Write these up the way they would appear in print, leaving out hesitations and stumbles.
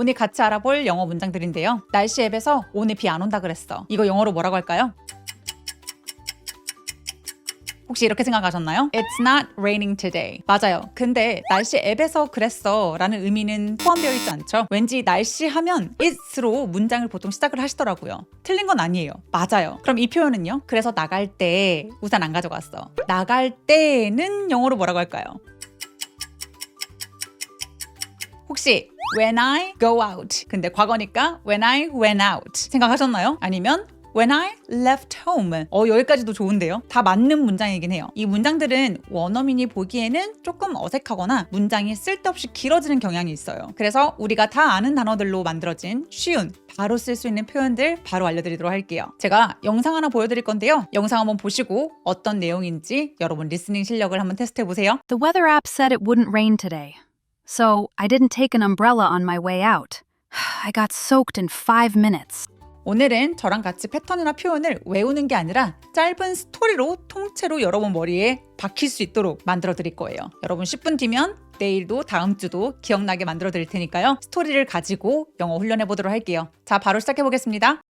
오늘 같이 알아볼 영어 문장들인데요. 날씨 앱에서 오늘 비 안 온다 그랬어. 이거 영어로 뭐라고 할까요? 혹시 이렇게 생각하셨나요? It's not raining today. 맞아요. 근데 날씨 앱에서 그랬어 라는 의미는 포함되어 있지 않죠? 왠지 날씨 하면 it's로 문장을 보통 시작을 하시더라고요. 틀린 건 아니에요. 맞아요. 그럼 이 표현은요? 그래서 나갈 때 우산 안 가져갔어. 나갈 때는 영어로 뭐라고 할까요? 혹시 when I go out 근데 과거니까 when I went out 생각하셨나요? 아니면 when I left home 여기까지도 좋은데요? 다 맞는 문장이긴 해요. 이 문장들은 원어민이 보기에는 조금 어색하거나 문장이 쓸데없이 길어지는 경향이 있어요. 그래서 우리가 다 아는 단어들로 만들어진 쉬운 바로 쓸 수 있는 표현들 바로 알려드리도록 할게요. 제가 영상 하나 보여드릴 건데요. 영상 한번 보시고 어떤 내용인지 여러분 리스닝 실력을 한번 테스트해보세요. The weather app said it wouldn't rain today. So I didn't take an umbrella on my way out. I got soaked in 5 minutes. 오늘은 저랑 같이 패턴이나 표현을 외우는 게 아니라 짧은 스토리로 통째로 여러분 머리에 박힐 수 있도록 만들어 드릴 거예요. 여러분 10분 뒤면 내일도 다음 주도 기억나게 만들어 드릴 테니까요. 스토리를 가지고 영어 훈련해 보도록 할게요. 자, 바로 시작해 보겠습니다.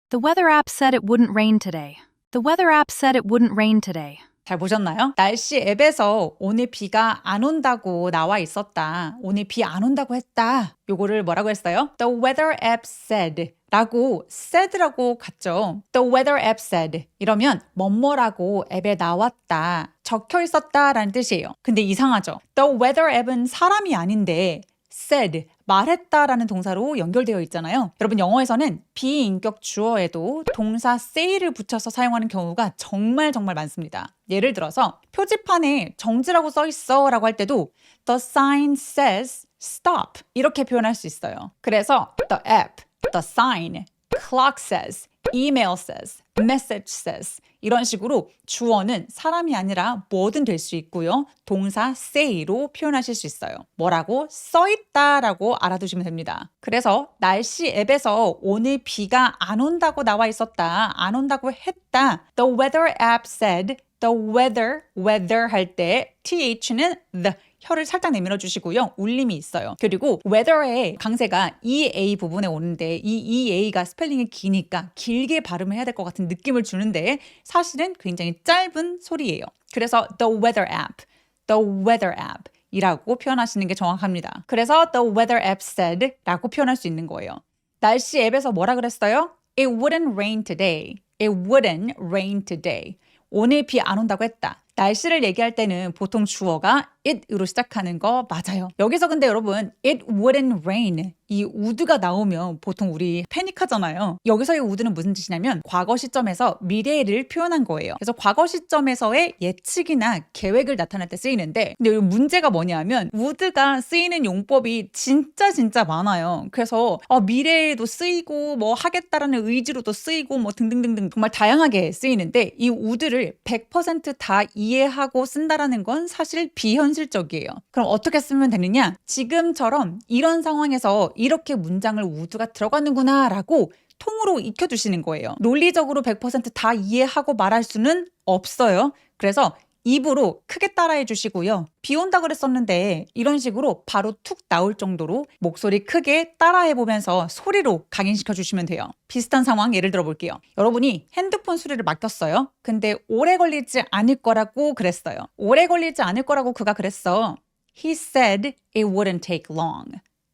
The weather app said it wouldn't rain today. The weather app said it wouldn't rain today. 잘 보셨나요? 날씨 앱에서 오늘 비가 안 온다고 나와 있었다. 오늘 비 안 온다고 했다. 요거를 뭐라고 했어요? The weather app said 라고 said라고 갔죠. The weather app said 이러면 뭐뭐라고 앱에 나왔다. 적혀 있었다 라는 뜻이에요. 근데 이상하죠? The weather app은 사람이 아닌데 said, 말했다라는 동사로 연결되어 있잖아요. 여러분 영어에서는 비인격 주어에도 동사 say를 붙여서 사용하는 경우가 정말 많습니다. 예를 들어서 표지판에 정지라고 써 있어 라고 할 때도 The sign says stop 이렇게 표현할 수 있어요. 그래서 the app, the sign, clock says, email says, message says 이런 식으로 주어는 사람이 아니라 뭐든 될 수 있고요. 동사 say로 표현하실 수 있어요. 뭐라고? 써있다라고 알아두시면 됩니다. 그래서 날씨 앱에서 오늘 비가 안 온다고 나와 있었다. 안 온다고 했다. The weather app said the weather 할 때 th는 the 혀를 살짝 내밀어 주시고요. 울림이 있어요. 그리고 weather의 강세가 EA 부분에 오는데 이 EA가 스펠링이 기니까 길게 발음을 해야 될 것 같은 느낌을 주는데 사실은 굉장히 짧은 소리예요. 그래서 the weather app 이라고 표현하시는 게 정확합니다. 그래서 the weather app said 라고 표현할 수 있는 거예요. 날씨 앱에서 뭐라 그랬어요? It wouldn't rain today. It wouldn't rain today. 오늘 비 안 온다고 했다. 날씨를 얘기할 때는 보통 주어가 it으로 시작하는 거 맞아요. 여기서 근데 여러분 it wouldn't rain 이 would가 나오면 보통 우리 패닉하잖아요. 여기서의 would는 무슨 뜻이냐면 과거 시점에서 미래를 표현한 거예요. 그래서 과거 시점에서의 예측이나 계획을 나타낼 때 쓰이는데 근데 여기 문제가 뭐냐면 would가 쓰이는 용법이 진짜 많아요. 그래서 미래에도 쓰이고 뭐 하겠다라는 의지로도 쓰이고 뭐 등등등등 정말 다양하게 쓰이는데 이 would를 100% 다 이해하고 쓴다라는 건 사실 비현실적이에요. 그럼 어떻게 쓰면 되느냐? 지금처럼 이런 상황에서 이렇게 문장을 would가 들어가는구나 라고 통으로 익혀두시는 거예요. 논리적으로 100%다 이해하고 말할 수는 없어요. 그래서 입으로 크게 따라해 주시고요. 비 온다 그랬었는데 이런 식으로 바로 툭 나올 정도로 목소리 크게 따라해 보면서 소리로 각인시켜 주시면 돼요. 비슷한 상황 예를 들어 볼게요. 여러분이 핸드폰 수리를 맡겼어요. 근데 오래 걸리지 않을 거라고 그랬어요. 오래 걸리지 않을 거라고 그가 그랬어. He said it wouldn't take long.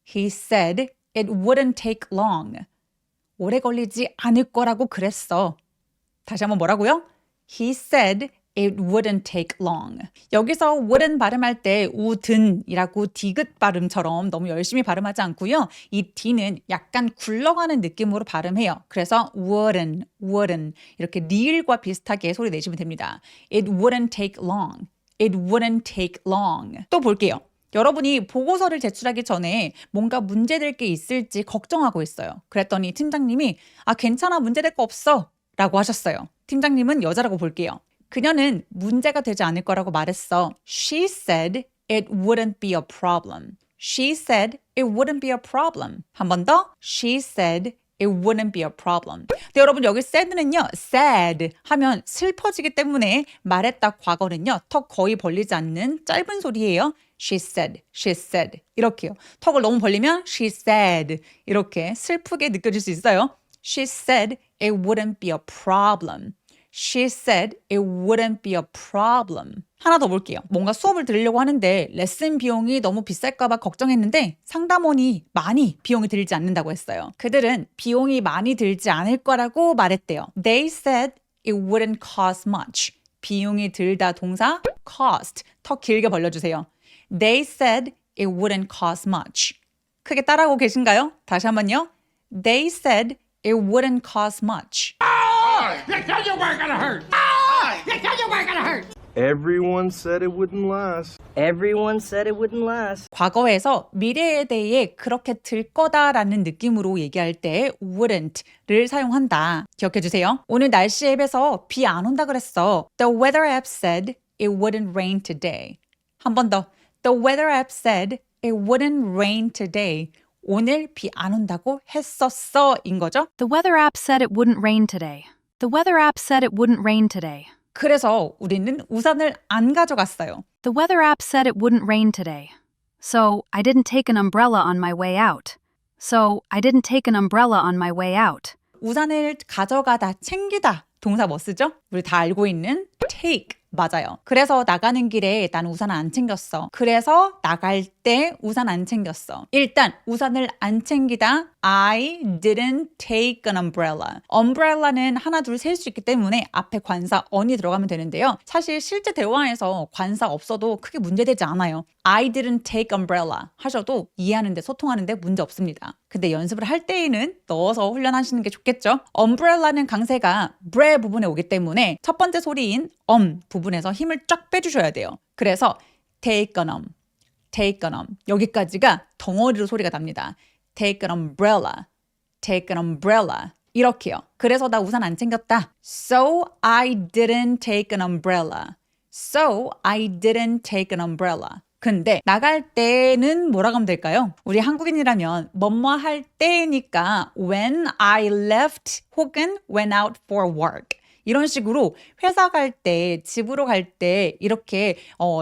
He said it wouldn't take long. 오래 걸리지 않을 거라고 그랬어. 다시 한번 뭐라고요? He said it wouldn't take long. 여기서 wouldn't 발음할 때 wouldn'이라고 디귿 발음처럼 너무 열심히 발음하지 않고요. 이 D는 약간 굴러가는 느낌으로 발음해요. 그래서 wouldn't 이렇게 리을과 비슷하게 소리 내시면 됩니다. It wouldn't take long. It wouldn't take long. 또 볼게요. 여러분이 보고서를 제출하기 전에 뭔가 문제될 게 있을지 걱정하고 있어요. 그랬더니 팀장님이 괜찮아 문제될 거 없어 라고 하셨어요. 팀장님은 여자라고 볼게요. 그녀는 문제가 되지 않을 거라고 말했어. She said it wouldn't be a problem. She said it wouldn't be a problem. 한 번 더. She said it wouldn't be a problem. 근데 여러분 여기 sad는요. sad 하면 슬퍼지기 때문에 말했다 과거는요. 턱 거의 벌리지 않는 짧은 소리예요. She said 이렇게요. 턱을 너무 벌리면 she said 이렇게 슬프게 느껴질 수 있어요. She said it wouldn't be a problem. She said it wouldn't be a problem. 하나 더 볼게요. 뭔가 수업을 들으려고 하는데 레슨 비용이 너무 비쌀까 봐 걱정했는데 상담원이 많이 비용이 들지 않는다고 했어요. 그들은 비용이 많이 들지 않을 거라고 말했대요. They said it wouldn't cost much. 비용이 들다 동사 cost. 더 길게 벌려주세요. They said it wouldn't cost much. 크게 따라하고 계신가요? 다시 한번요. They said it wouldn't cost much. You tell you we're gonna hurt. You tell you we're gonna hurt. Everyone said it wouldn't last. Everyone said it wouldn't last. 과거에서 미래에 대해 그렇게 들 거다라는 느낌으로 얘기할 때 wouldn't를 사용한다. 기억해 주세요. 오늘 날씨 앱에서 비 안 온다 그랬어. The weather app said it wouldn't rain today. 한 번 더. The weather app said it wouldn't rain today. 오늘 비 안 온다고 했었어 인 거죠. The weather app said it wouldn't rain today. The weather app said it wouldn't rain today. 그래서 우리는 우산을 안 가져갔어요. The weather app said it wouldn't rain today. So I didn't take an umbrella on my way out. 우산을 가져가다, 챙기다 동사 뭐 쓰죠? 우리 다 알고 있는 take 맞아요. 그래서 나가는 길에 난 우산 안 챙겼어. 그래서 나갈 때 우산 안 챙겼어. 일단 우산을 안 챙기다 I didn't take an umbrella. umbrella는 하나 둘 셀 수 있기 때문에 앞에 관사 on이 들어가면 되는데요. 사실 실제 대화에서 관사 없어도 크게 문제되지 않아요. I didn't take umbrella 하셔도 이해하는데 소통하는데 문제 없습니다. 근데 연습을 할 때에는 넣어서 훈련하시는 게 좋겠죠. umbrella는 강세가 bre 부분에 오기 때문에 첫 번째 소리인 부분에서 힘을 쫙 빼주셔야 돼요. 그래서 take an 여기까지가 덩어리로 소리가 납니다. take an umbrella 이렇게요. 그래서 나 우산 안 챙겼다. So I didn't take an umbrella. 근데 나갈 때는 뭐라고 하면 될까요? 우리 한국인이라면 뭐뭐 할 때니까 when I left 혹은 went out for work 이런 식으로 회사 갈 때, 집으로 갈 때 이렇게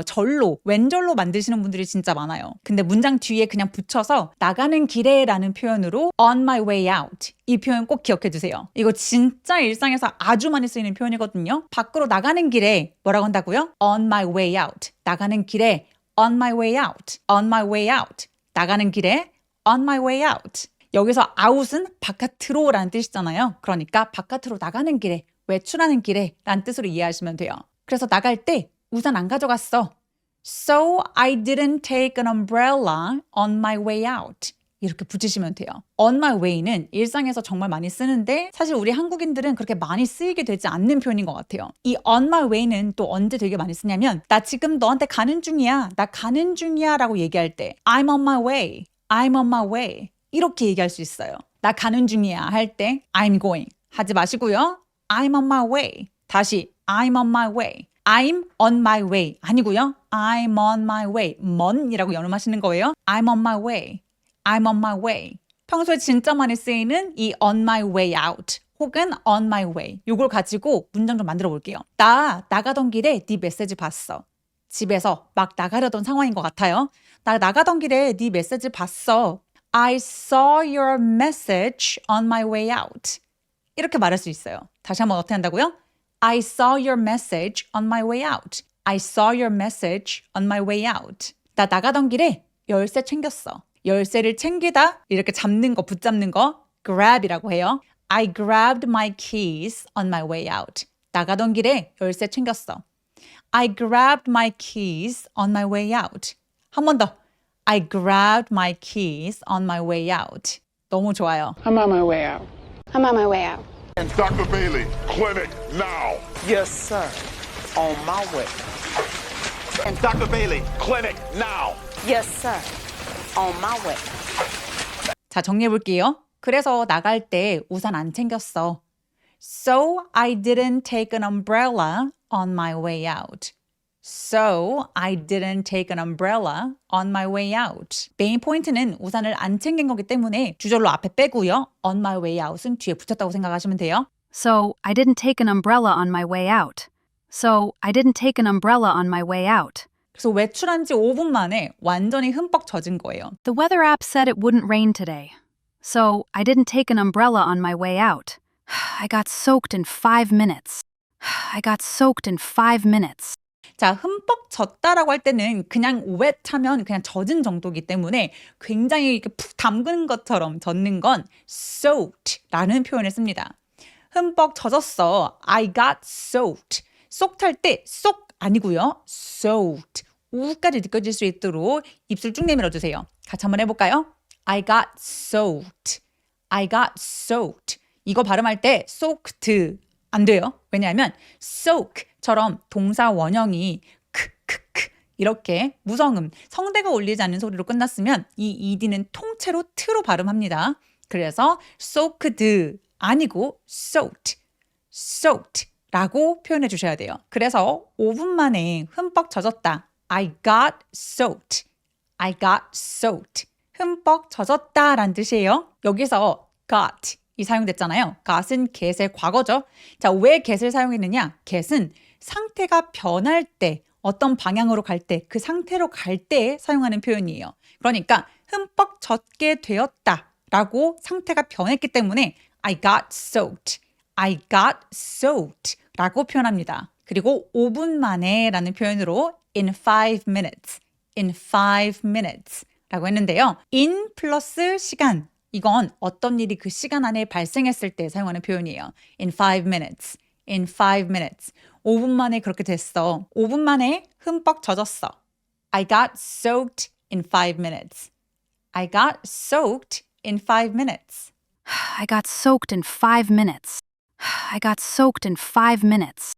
절로, 왼절로 만드시는 분들이 진짜 많아요. 근데 문장 뒤에 그냥 붙여서 나가는 길에 라는 표현으로 on my way out 이 표현 꼭 기억해 주세요. 이거 진짜 일상에서 아주 많이 쓰이는 표현이거든요. 밖으로 나가는 길에 뭐라고 한다고요? on my way out. 나가는 길에 on my way out. 나가는 길에 on my way out. 여기서 out은 바깥으로 라는 뜻이잖아요. 그러니까 바깥으로 나가는 길에 외출하는 길에 라는 뜻으로 이해하시면 돼요. 그래서 나갈 때 우산 안 가져갔어. So I didn't take an umbrella on my way out. 이렇게 붙이시면 돼요. on my way는 일상에서 정말 많이 쓰는데 사실 우리 한국인들은 그렇게 많이 쓰이게 되지 않는 표현인 것 같아요. 이 on my way는 또 언제 되게 많이 쓰냐면 나 지금 너한테 가는 중이야. 나 가는 중이야 라고 얘기할 때 I'm on my way. 이렇게 얘기할 수 있어요. 나 가는 중이야 할 때 I'm going 하지 마시고요. I'm on my way. 다시 I'm on my way. I'm on my way 아니고요. I'm on my way. 먼이라고 연음하시는 거예요. I'm on my way. 평소에 진짜 많이 쓰이는 이 on my way out 혹은 on my way 이걸 가지고 문장 좀 만들어 볼게요. 나 나가던 길에 네 메시지 봤어. 집에서 막 나가려던 상황인 것 같아요. 나 나가던 길에 네 메시지 봤어. I saw your message on my way out. 이렇게 말할 수 있어요. 다시 한번 어떻게 한다고요? I saw your message on my way out. 나 나가던 길에 열쇠 챙겼어. 열쇠를 챙기다 이렇게 잡는 거, 붙잡는 거 grab이라고 해요. I grabbed my keys on my way out. 나가던 길에 열쇠 챙겼어. I grabbed my keys on my way out. 한 번 더. I grabbed my keys on my way out. 너무 좋아요. I'm on my way out. And Dr. Bailey, clinic now. Yes, sir. On my way. And Dr. Bailey, clinic now. Yes, sir. On my way. 자, 정리해 볼게요. 그래서 나갈 때 우산 안 챙겼어. So I didn't take an umbrella on my way out. So I didn't take an umbrella on my way out. 메인 포인트는 우산을 안 챙긴 거기 때문에 주절로 앞에 빼고요. On my way out은 뒤에 붙였다고 생각하시면 돼요. So I didn't take an umbrella on my way out. So I didn't take an umbrella on my way out. 그래서 외출한 지 5분 만에 완전히 흠뻑 젖은 거예요. The weather app said it wouldn't rain today. So I didn't take an umbrella on my way out. I got soaked in 5 minutes. I got soaked in 5 minutes. 자, 흠뻑 젖다라고 할 때는 그냥 wet 하면 그냥 젖은 정도이기 때문에 굉장히 이렇게 푹 담근 것처럼 젖는 건 soaked라는 표현을 씁니다. 흠뻑 젖었어. I got soaked. soaked 할 때 쏙 아니고요. soaked. 우까지 느껴질 수 있도록 입술 쭉 내밀어 주세요. 같이 한번 해볼까요? I got soaked. I got soaked. 이거 발음할 때 soaked 안 돼요. 왜냐하면 soak처럼 동사 원형이 크크크 이렇게 무성음, 성대가 울리지 않는 소리로 끝났으면 이 ed는 통째로 t로 발음합니다. 그래서 soaked 아니고 soaked, soaked라고 표현해 주셔야 돼요. 그래서 5분 만에 흠뻑 젖었다. I got soaked. I got soaked. 흠뻑 젖었다라는 뜻이에요. 여기서 got 이 사용됐잖아요. got은 get의 과거죠. 자, 왜 get을 사용했느냐? get은 상태가 변할 때, 어떤 방향으로 갈 때, 그 상태로 갈 때 사용하는 표현이에요. 그러니까 흠뻑 젖게 되었다라고 상태가 변했기 때문에 I got soaked. I got soaked 라고 표현합니다. 그리고 5분 만에 라는 표현으로 in 5 minutes, in 5 minutes 라고 했는데요. in 플러스 시간, 이건 어떤 일이 그 시간 안에 발생했을 때 사용하는 표현이에요. in 5 minutes, in 5 minutes. 5분 만에 그렇게 됐어. 5분 만에 흠뻑 젖었어. I got soaked in 5 minutes. I got soaked in 5 minutes. I got soaked in 5 minutes. I got soaked in 5 minutes.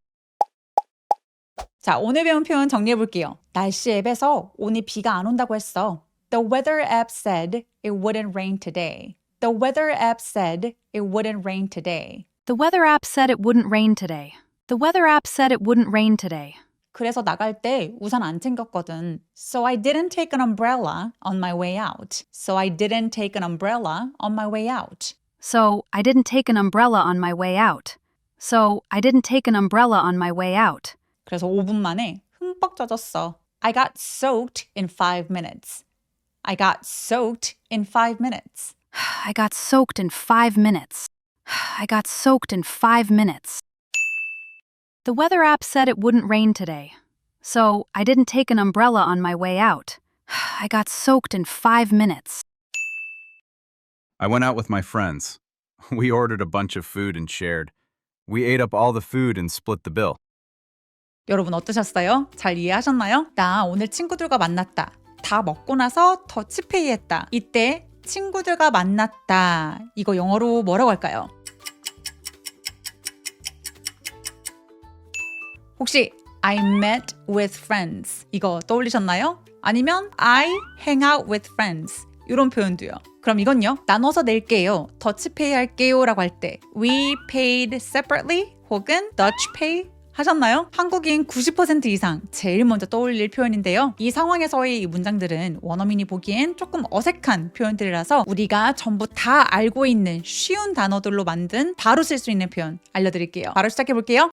자, 오늘 배운 표현 정리해 볼게요. 날씨 앱에서 오늘 비가 안 온다고 했어. The weather app said it wouldn't rain today. The weather app said it wouldn't rain today. The weather app said it wouldn't rain today. The weather app said it wouldn't rain today. 그래서 나갈 때 우산 안 챙겼거든. So I didn't take an umbrella on my way out. So I didn't take an umbrella on my way out. So I didn't take an umbrella on my way out. So I didn't take an umbrella on my way out. 그래서 5분 만에 흠뻑 젖었어. I got soaked in 5 minutes. I got soaked in 5 minutes. I got soaked in 5 minutes. I got soaked in 5 minutes. The weather app said it wouldn't rain today. So I didn't take an umbrella on my way out. I got soaked in 5 minutes. I went out with my friends. We ordered a bunch of food and shared. We ate up all the food and split the bill. 여러분 어떠셨어요? 잘 이해하셨나요? 나 오늘 친구들과 만났다. 다 먹고 나서 더치페이 했다. 이때 친구들과 만났다. 이거 영어로 뭐라고 할까요? 혹시 I met with friends 이거 떠올리셨나요? 아니면 I hang out with friends 이런 표현도요. 그럼 이건요. 나눠서 낼게요. 더치페이 할게요 라고 할 때 We paid separately 혹은 Dutch pay 하셨나요? 한국인 90% 이상 제일 먼저 떠올릴 표현인데요. 이 상황에서의 이 문장들은 원어민이 보기엔 조금 어색한 표현들이라서 우리가 전부 다 알고 있는 쉬운 단어들로 만든 바로 쓸 수 있는 표현 알려드릴게요. 바로 시작해 볼게요.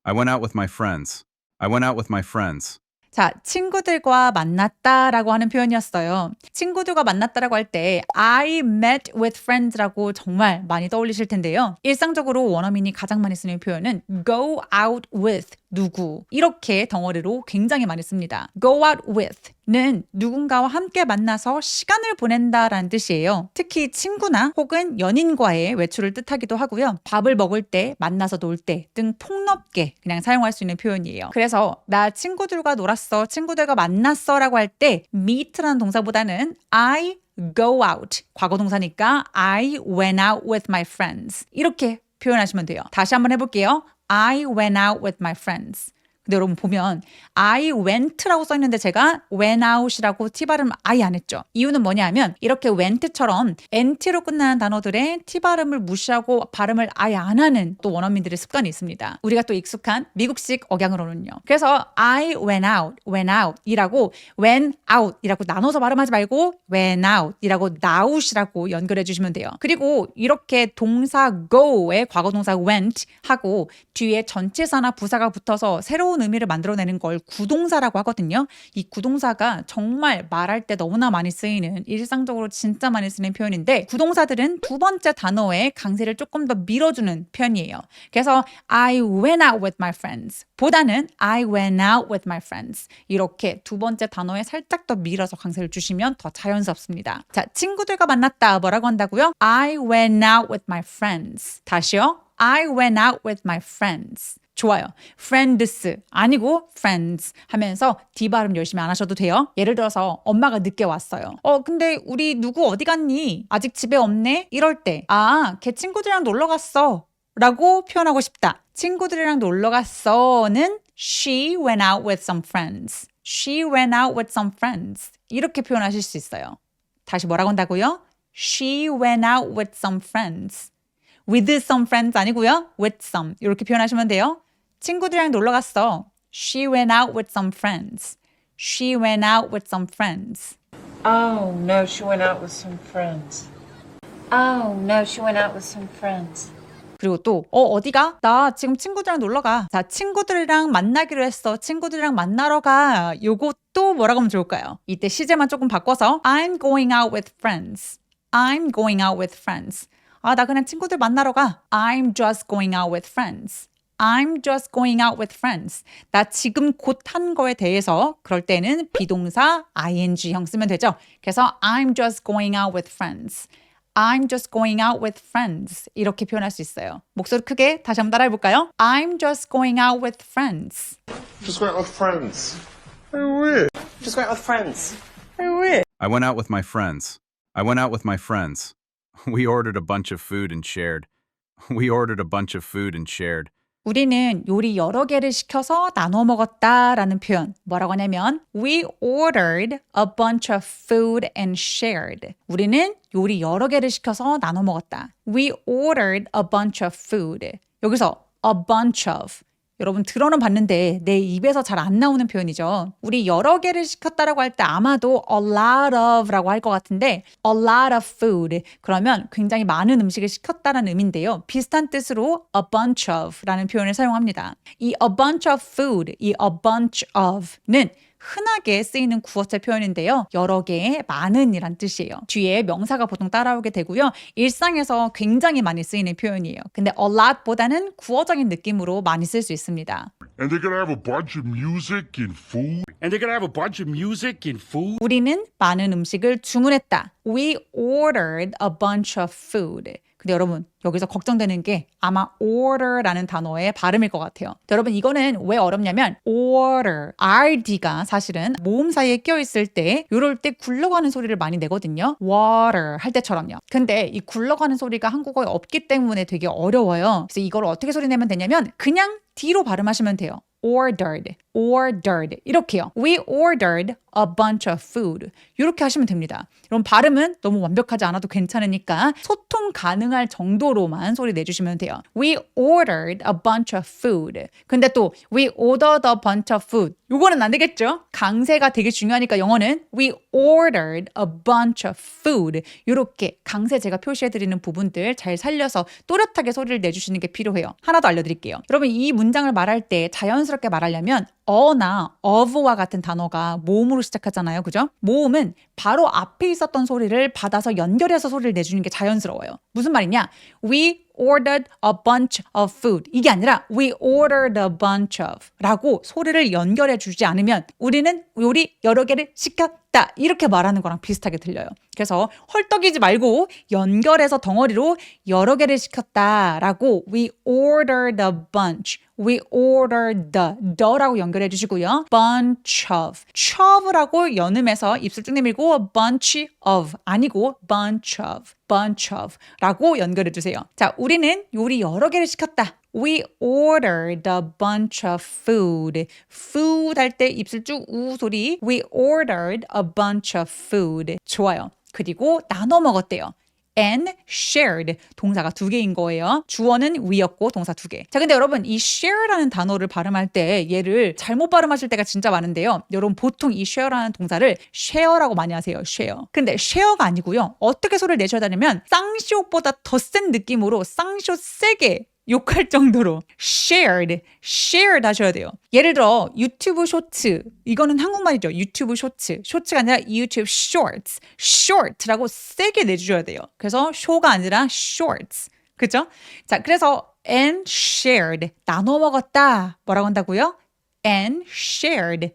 I went out with my friends. I went out with my friends. 자, 친구들과 만났다라고 하는 표현이었어요. 친구들과 만났다라고 할 때 I met with friends라고 정말 많이 떠올리실 텐데요. 일상적으로 원어민이 가장 많이 쓰는 표현은 go out with 누구 이렇게 덩어리로 굉장히 많이 씁니다. go out with는 누군가와 함께 만나서 시간을 보낸다라는 뜻이에요. 특히 친구나 혹은 연인과의 외출을 뜻하기도 하고요. 밥을 먹을 때, 만나서 놀 때 등 폭넓게 그냥 사용할 수 있는 표현이에요. 그래서 나 친구들과 놀았어, 친구들과 만났어 라고 할 때 meet라는 동사보다는 I go out 과거 동사니까 I went out with my friends 이렇게 표현하시면 돼요. 다시 한번 해볼게요. I went out with my friends. 근데 여러분 보면 I went라고 써있는데 제가 went out이라고 T 발음 아예 안 했죠. 이유는 뭐냐면 이렇게 went처럼 NT로 끝나는 단어들의 T 발음을 무시하고 발음을 아예 안 하는 또 원어민들의 습관이 있습니다. 우리가 또 익숙한 미국식 억양으로는요. 그래서 I went out 이라고 went out 이라고 나눠서 발음하지 말고 went out 이라고 now이라고 연결해 주시면 돼요. 그리고 이렇게 동사 go의 과거 동사 went 하고 뒤에 전치사나 부사가 붙어서 새로운 의미를 만들어내는 걸 구동사라고 하거든요. 이 구동사가 정말 말할 때 너무나 많이 쓰이는 일상적으로 진짜 많이 쓰는 표현인데 구동사들은 두 번째 단어의 강세를 조금 더 밀어주는 편이에요. 그래서 I went out with my friends 보다는 I went out with my friends 이렇게 두 번째 단어에 살짝 더 밀어서 강세를 주시면 더 자연스럽습니다. 자, 친구들과 만났다 뭐라고 한다고요? I went out with my friends. 다시요. I went out with my friends. 좋아요. friends 아니고 friends 하면서 D 발음 열심히 안 하셔도 돼요. 예를 들어서 엄마가 늦게 왔어요. 근데 우리 누구 어디 갔니? 아직 집에 없네? 이럴 때 걔 친구들이랑 놀러 갔어 라고 표현하고 싶다. 친구들이랑 놀러 갔어는 She went out with some friends. She went out with some friends. 이렇게 표현하실 수 있어요. 다시 뭐라고 한다고요? She went out with some friends. with some friends 아니고요. with some 이렇게 표현하시면 돼요. 친구들이랑 놀러 갔어. She went out with some friends. She went out with some friends. Oh, no, she went out with some friends. Oh, no, she went out with some friends. 그리고 또 어디가? 나 지금 친구들이랑 놀러 가. 자, 친구들이랑 만나기로 했어. 친구들이랑 만나러 가. 요것도 뭐라고 하면 좋을까요? 이때 시제만 조금 바꿔서 I'm going out with friends. I'm going out with friends. 나 그냥 친구들 만나러 가. I'm just going out with friends. I'm just going out with friends. 나 지금 곧 한 거에 대해서 그럴 때는 비동사 ing형 쓰면 되죠. 그래서 I'm just going out with friends. I'm just going out with friends. 이렇게 표현할 수 있어요. 목소리 크게 다시 한번 따라해 볼까요? I'm just going out with friends. Just went with friends. Just went with friends. I went out with my friends. I went out with my friends. We ordered a bunch of food and shared. We ordered a bunch of food and shared. 우리는 요리 여러 개를 시켜서 나눠 먹었다라는 표현 뭐라고 하냐면 We ordered a bunch of food and shared. 우리는 요리 여러 개를 시켜서 나눠 먹었다. We ordered a bunch of food. 여기서 a bunch of 여러분 들어는 봤는데 내 입에서 잘 안 나오는 표현이죠. 우리 여러 개를 시켰다라고 할 때 아마도 a lot of라고 할 것 같은데 a lot of food 그러면 굉장히 많은 음식을 시켰다라는 의미인데요. 비슷한 뜻으로 a bunch of라는 표현을 사용합니다. 이 a bunch of food, 이 a bunch of는 흔하게 쓰이는 구어체 표현인데요. 여러 개의 많은이란 뜻이에요. 뒤에 명사가 보통 따라오게 되고요. 일상에서 굉장히 많이 쓰이는 표현이에요. 근데 a lot보다는 구어적인 느낌으로 많이 쓸 수 있습니다. And they're gonna have a bunch of music and food. And they're gonna have a bunch of music and food. 우리는 많은 음식을 주문했다. We ordered a bunch of food. 근데 여러분 여기서 걱정되는 게 아마 order라는 단어의 발음일 것 같아요. 여러분 이거는 왜 어렵냐면 order, RD가 사실은 모음 사이에 껴있을 때 이럴 때 굴러가는 소리를 많이 내거든요. water 할 때처럼요. 근데 이 굴러가는 소리가 한국어에 없기 때문에 되게 어려워요. 그래서 이걸 어떻게 소리 내면 되냐면 그냥 D로 발음하시면 돼요. ordered 이렇게요. We ordered a bunch of food 이렇게 하시면 됩니다. 여러분 발음은 너무 완벽하지 않아도 괜찮으니까 소통 가능할 정도로만 소리 내주시면 돼요. We ordered a bunch of food. 근데 또 we ordered a bunch of food 요거는 안 되겠죠? 강세가 되게 중요하니까 영어는 we ordered a bunch of food 이렇게 강세 제가 표시해드리는 부분들 잘 살려서 또렷하게 소리를 내주시는 게 필요해요. 하나 더 알려드릴게요. 여러분 이 문장을 말할 때 자연스럽게 말하려면 어나 of와 같은 단어가 모음으로 시작하잖아요. 그죠? 모음은 바로 앞에 있었던 소리를 받아서 연결해서 소리를 내주는 게 자연스러워요. 무슨 말이냐? We ordered a bunch of food. 이게 아니라 we ordered a bunch of 라고 소리를 연결해 주지 않으면 우리는 요리 여러 개를 시켰다. 이렇게 말하는 거랑 비슷하게 들려요. 그래서 헐떡이지 말고 연결해서 덩어리로 여러 개를 시켰다라고 we ordered a bunch. We ordered the라고 연결해 주시고요. bunch of. of라고 연음해서 입술 쭉 내밀고 bunch of 아니고 bunch of 라고 연결해 주세요. 자, 우리는 요리 여러 개를 시켰다. We ordered a bunch of food. food 할 때 입술 쭉 우 소리. We ordered a bunch of food. 좋아요. 그리고 나눠 먹었대요. and shared 동사가 두 개인 거예요. 주어는 we였고 동사 두 개. 자, 근데 여러분 이 share라는 단어를 발음할 때 얘를 잘못 발음하실 때가 진짜 많은데요. 여러분 보통 이 share라는 동사를 share라고 많이 하세요. share. 근데 share가 아니고요. 어떻게 소리를 내셔야 되냐면 쌍시옷보다 더 센 느낌으로 쌍시옷 세게 욕할 정도로 shared 하셔야 돼요. 예를 들어 유튜브 쇼츠, 이거는 한국말이죠. 유튜브 쇼츠가 아니라 유튜브 shorts라고 세게 내주셔야 돼요. 그래서 show가 아니라 shorts, 그죠? 자, 그래서 and shared, 나눠 먹었다. 뭐라고 한다고요? and shared,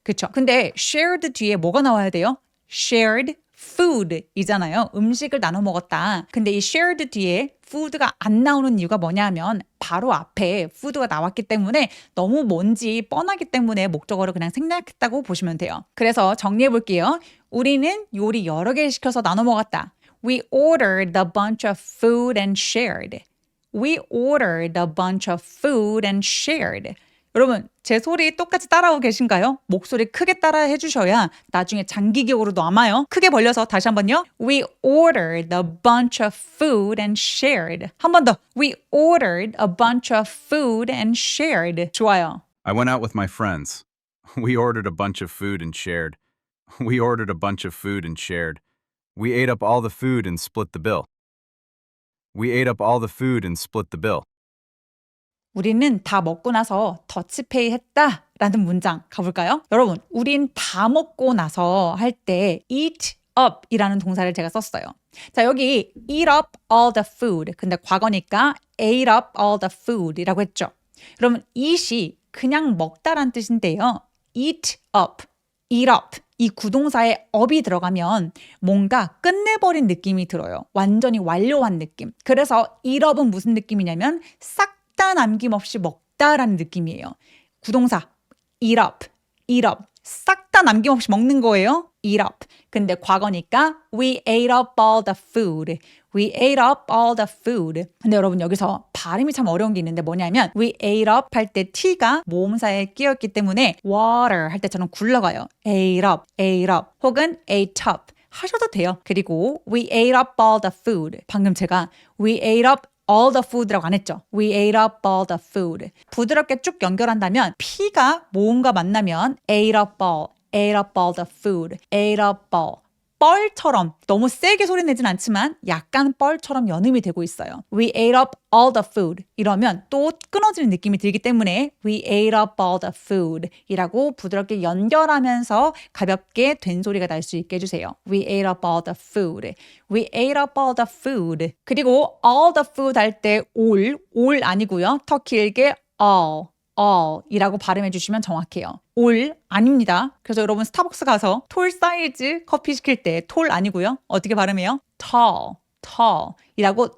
그쵸? 근데 shared 뒤에 뭐가 나와야 돼요? shared food 이잖아요. 음식을 나눠 먹었다. 근데 이 shared 뒤에 food가 안 나오는 이유가 뭐냐면 바로 앞에 food가 나왔기 때문에 너무 뭔지 뻔하기 때문에 목적어를 그냥 생략했다고 보시면 돼요. 그래서 정리해 볼게요. 우리는 요리 여러 개 시켜서 나눠 먹었다. We ordered a bunch of food and shared. We ordered a bunch of food and shared. 여러분, 제 소리 똑같이 따라오고 계신가요? 목소리 크게 따라 해주셔야 나중에 장기 기억으로 남아요. 크게 벌려서 다시 한번요. We ordered a bunch of food and shared. 한 번 더. We ordered a bunch of food and shared. 좋아요. I went out with my friends. We ordered a bunch of food and shared. We ordered a bunch of food and shared. We ate up all the food and split the bill. We ate up all the food and split the bill. 우리는 다 먹고 나서 더치페이 했다 라는 문장 가볼까요? 여러분, 우린 다 먹고 나서 할 때 eat up 이라는 동사를 제가 썼어요. 자, 여기 eat up all the food. 근데 과거니까 ate up all the food 이라고 했죠. 여러분, eat이 그냥 먹다란 뜻인데요. eat up. 이 구동사에 up이 들어가면 뭔가 끝내버린 느낌이 들어요. 완전히 완료한 느낌. 그래서 eat up은 무슨 느낌이냐면 싹 다 남김없이 먹다라는 느낌이에요. 구동사 eat up 싹 다 남김없이 먹는 거예요. eat up. 근데 과거니까 we ate up all the food. We ate up all the food. 근데 여러분 여기서 발음이 참 어려운 게 있는데 뭐냐면 we ate up 할 때 t가 모음사에 끼었기 때문에 water 할 때처럼 굴러가요. ate up 혹은 ate up 하셔도 돼요. 그리고 we ate up all the food. 방금 제가 we ate up all the food라고 안 했죠. We ate up all the food. 부드럽게 쭉 연결한다면 P가 모음과 만나면 ate up all the food. ate up all. 뻘처럼 너무 세게 소리 내진 않지만 약간 뻘처럼 연음이 되고 있어요. We ate up all the food. 이러면 또 끊어지는 느낌이 들기 때문에 we ate up all the food 이라고 부드럽게 연결하면서 가볍게 된 소리가 날 수 있게 해주세요. We ate up all the food. We ate up all the food. 그리고 all the food 할 때 all 아니고요. 더 길게 all 이라고 발음해 주시면 정확해요. all 아닙니다. 그래서 여러분 스타벅스 가서 톨 사이즈 커피 시킬 때 톨 아니고요. 어떻게 발음해요? tall 이라고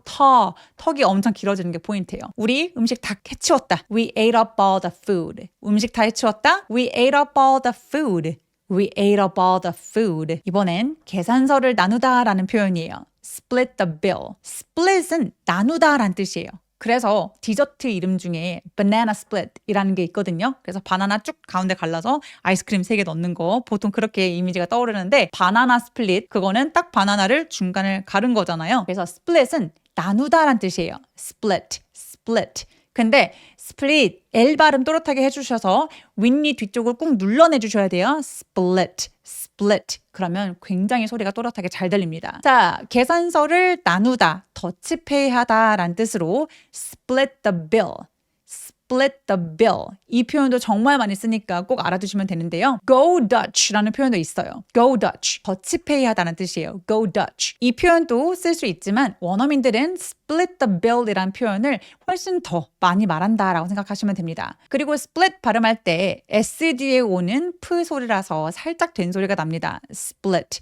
턱이 엄청 길어지는 게 포인트예요. 우리 음식 다 해치웠다. We ate up all the food. 음식 다 해치웠다. We ate up all the food. We ate up all the food. 이번엔 계산서를 나누다라는 표현이에요. split the bill. split은 나누다라는 뜻이에요. 그래서 디저트 이름 중에 banana split이라는 게 있거든요. 그래서 바나나 쭉 가운데 갈라서 아이스크림 3개 넣는 거 보통 그렇게 이미지가 떠오르는데 바나나 스플릿 그거는 딱 바나나를 중간을 가른 거잖아요. 그래서 split은 나누다란 뜻이에요. split. 근데 split L 발음 또렷하게 해주셔서 윗니 뒤쪽을 꾹 눌러내주셔야 돼요. split. 그러면 굉장히 소리가 또렷하게 잘 들립니다. 자, 계산서를 나누다, 더치페이 하다라는 뜻으로 split the bill. 이 표현도 정말 많이 쓰니까 꼭 알아두시면 되는데요. Go Dutch라는 표현도 있어요. Go Dutch, 더치페이 하다는 뜻이에요. Go Dutch. 이 표현도 쓸 수 있지만 원어민들은 split the bill이라는 표현을 훨씬 더 많이 말한다라고 생각하시면 됩니다. 그리고 split 발음할 때 S 뒤에 오는 P 소리라서 살짝 된 소리가 납니다. split.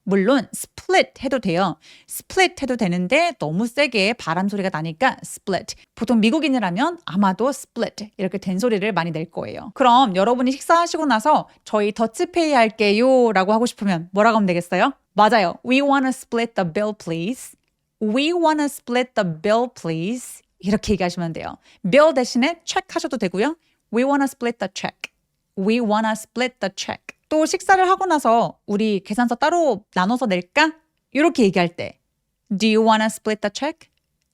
물론 split 해도 돼요. split 해도 되는데 너무 세게 바람 소리가 나니까 split. 보통 미국인이라면 아마도 split 이렇게 된 소리를 많이 낼 거예요. 그럼 여러분이 식사하시고 나서 저희 더치페이 할게요 라고 하고 싶으면 뭐라고 하면 되겠어요? 맞아요. We wanna split the bill please. We wanna split the bill, please. 이렇게 얘기하시면 돼요. bill 대신에 check 하셔도 되고요. We wanna split the check. We wanna split the check. 또 식사를 하고 나서 우리 계산서 따로 나눠서 낼까? 이렇게 얘기할 때 Do you wanna split the check?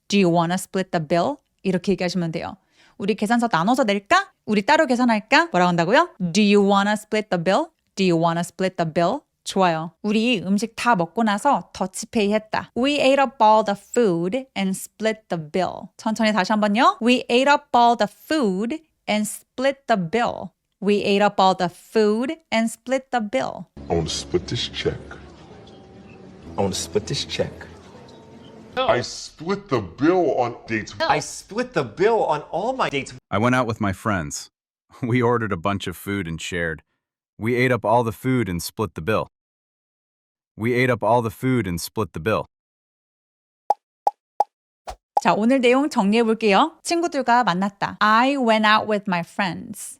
Do you wanna split the bill? 이렇게 얘기하시면 돼요. 우리 계산서 나눠서 낼까? 우리 따로 계산할까? 뭐라고 한다고요? Do you wanna split the bill? Do you wanna split the bill? 좋아요. 우리 음식 다 먹고 나서 더치페이 했다. We ate up all the food and split the bill. 천천히 다시 한번요. We ate up all the food and split the bill. We ate up all the food and split the bill. I want to split this check. I want to split this check. I split the bill on dates. I split the bill on all my dates. I went out with my friends. We ordered a bunch of food and shared. We ate up all the food and split the bill. We ate up all the food and split the bill. 자, 오늘 내용 정리해 볼게요. 친구들과 만났다. I went out with my friends.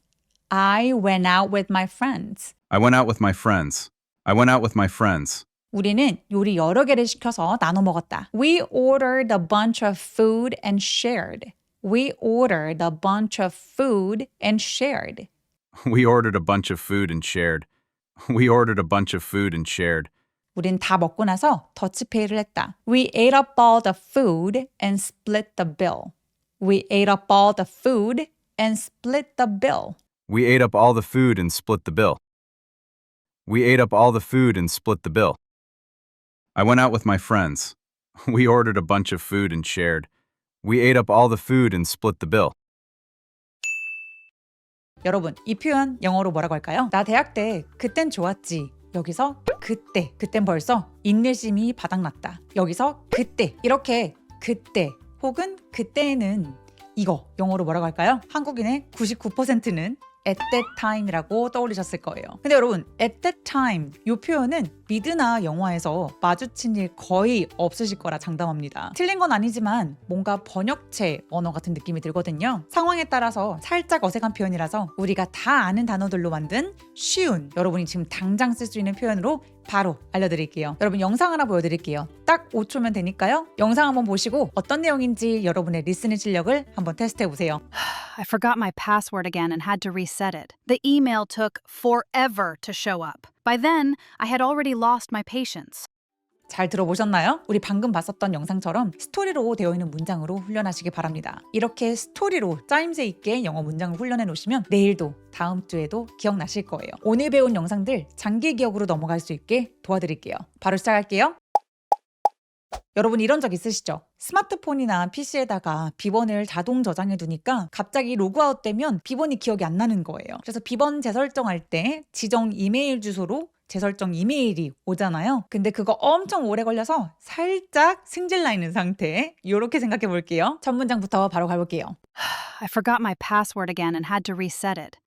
I went out with my friends. I went out with my friends. I went out with my friends. 우리는 요리 여러 개를 시켜서 나눠 먹었다. We ordered a bunch of food and shared. We ordered a bunch of food and shared. We ordered a bunch of food and shared. We ordered a bunch of food and shared. 우린 다 먹고 나서 더치페이를 했다. We ate up all the food and split the bill. We ate up all the food and split the bill. We ate up all the food and split the bill. We ate up all the food and split the bill. I went out with my friends. We ordered a bunch of food and shared. We ate up all the food and split the bill. 여러분, 이 표현 영어로 뭐라고 할까요? 나 대학 때 그땐 좋았지. 여기서 그땐 벌써 인내심이 바닥났다. 여기서 그때, 이렇게 그때 혹은 그때는 이거 영어로 뭐라고 할까요? 한국인의 99%는 at that time이라고 떠올리셨을 거예요. 근데 여러분, at that time 이 표현은 미드나 영화에서 마주친 일 거의 없으실 거라 장담합니다. 틀린 건 아니지만 뭔가 번역체 언어 같은 느낌이 들거든요. 상황에 따라서 살짝 어색한 표현이라서 우리가 다 아는 단어들로 만든 쉬운, 여러분이 지금 당장 쓸 수 있는 표현으로 바로 알려드릴게요. 여러분 영상 하나 보여드릴게요. 딱 5초면 되니까요. 영상 한번 보시고 어떤 내용인지 여러분의 리스닝 실력을 한번 테스트해보세요. I forgot my password again and had to reset it. The email took forever to show up. By then, I had already lost my patience. 잘 들어보셨나요? 우리 방금 봤었던 영상처럼 스토리로 되어 있는 문장으로 훈련하시기 바랍니다. 이렇게 스토리로 짜임새 있게 영어 문장을 훈련해 놓으시면 내일도 다음 주에도 기억나실 거예요. 오늘 배운 영상들 장기 기억으로 넘어갈 수 있게 도와드릴게요. 바로 시작할게요. 여러분 이런 적 있으시죠? 스마트폰이나 PC에다가 비번을 자동 저장해 두니까 갑자기 로그아웃 되면 비번이 기억이 안 나는 거예요. 그래서 비번 재설정할 때 지정 이메일 주소로 재설정 이메일이 오잖아요. 근데 그거 엄청 오래 걸려서 살짝 승질나 있는 상태. 이렇게 생각해 볼게요. 첫 문장부터 바로 가볼게요. I forgot my password again and had to reset it.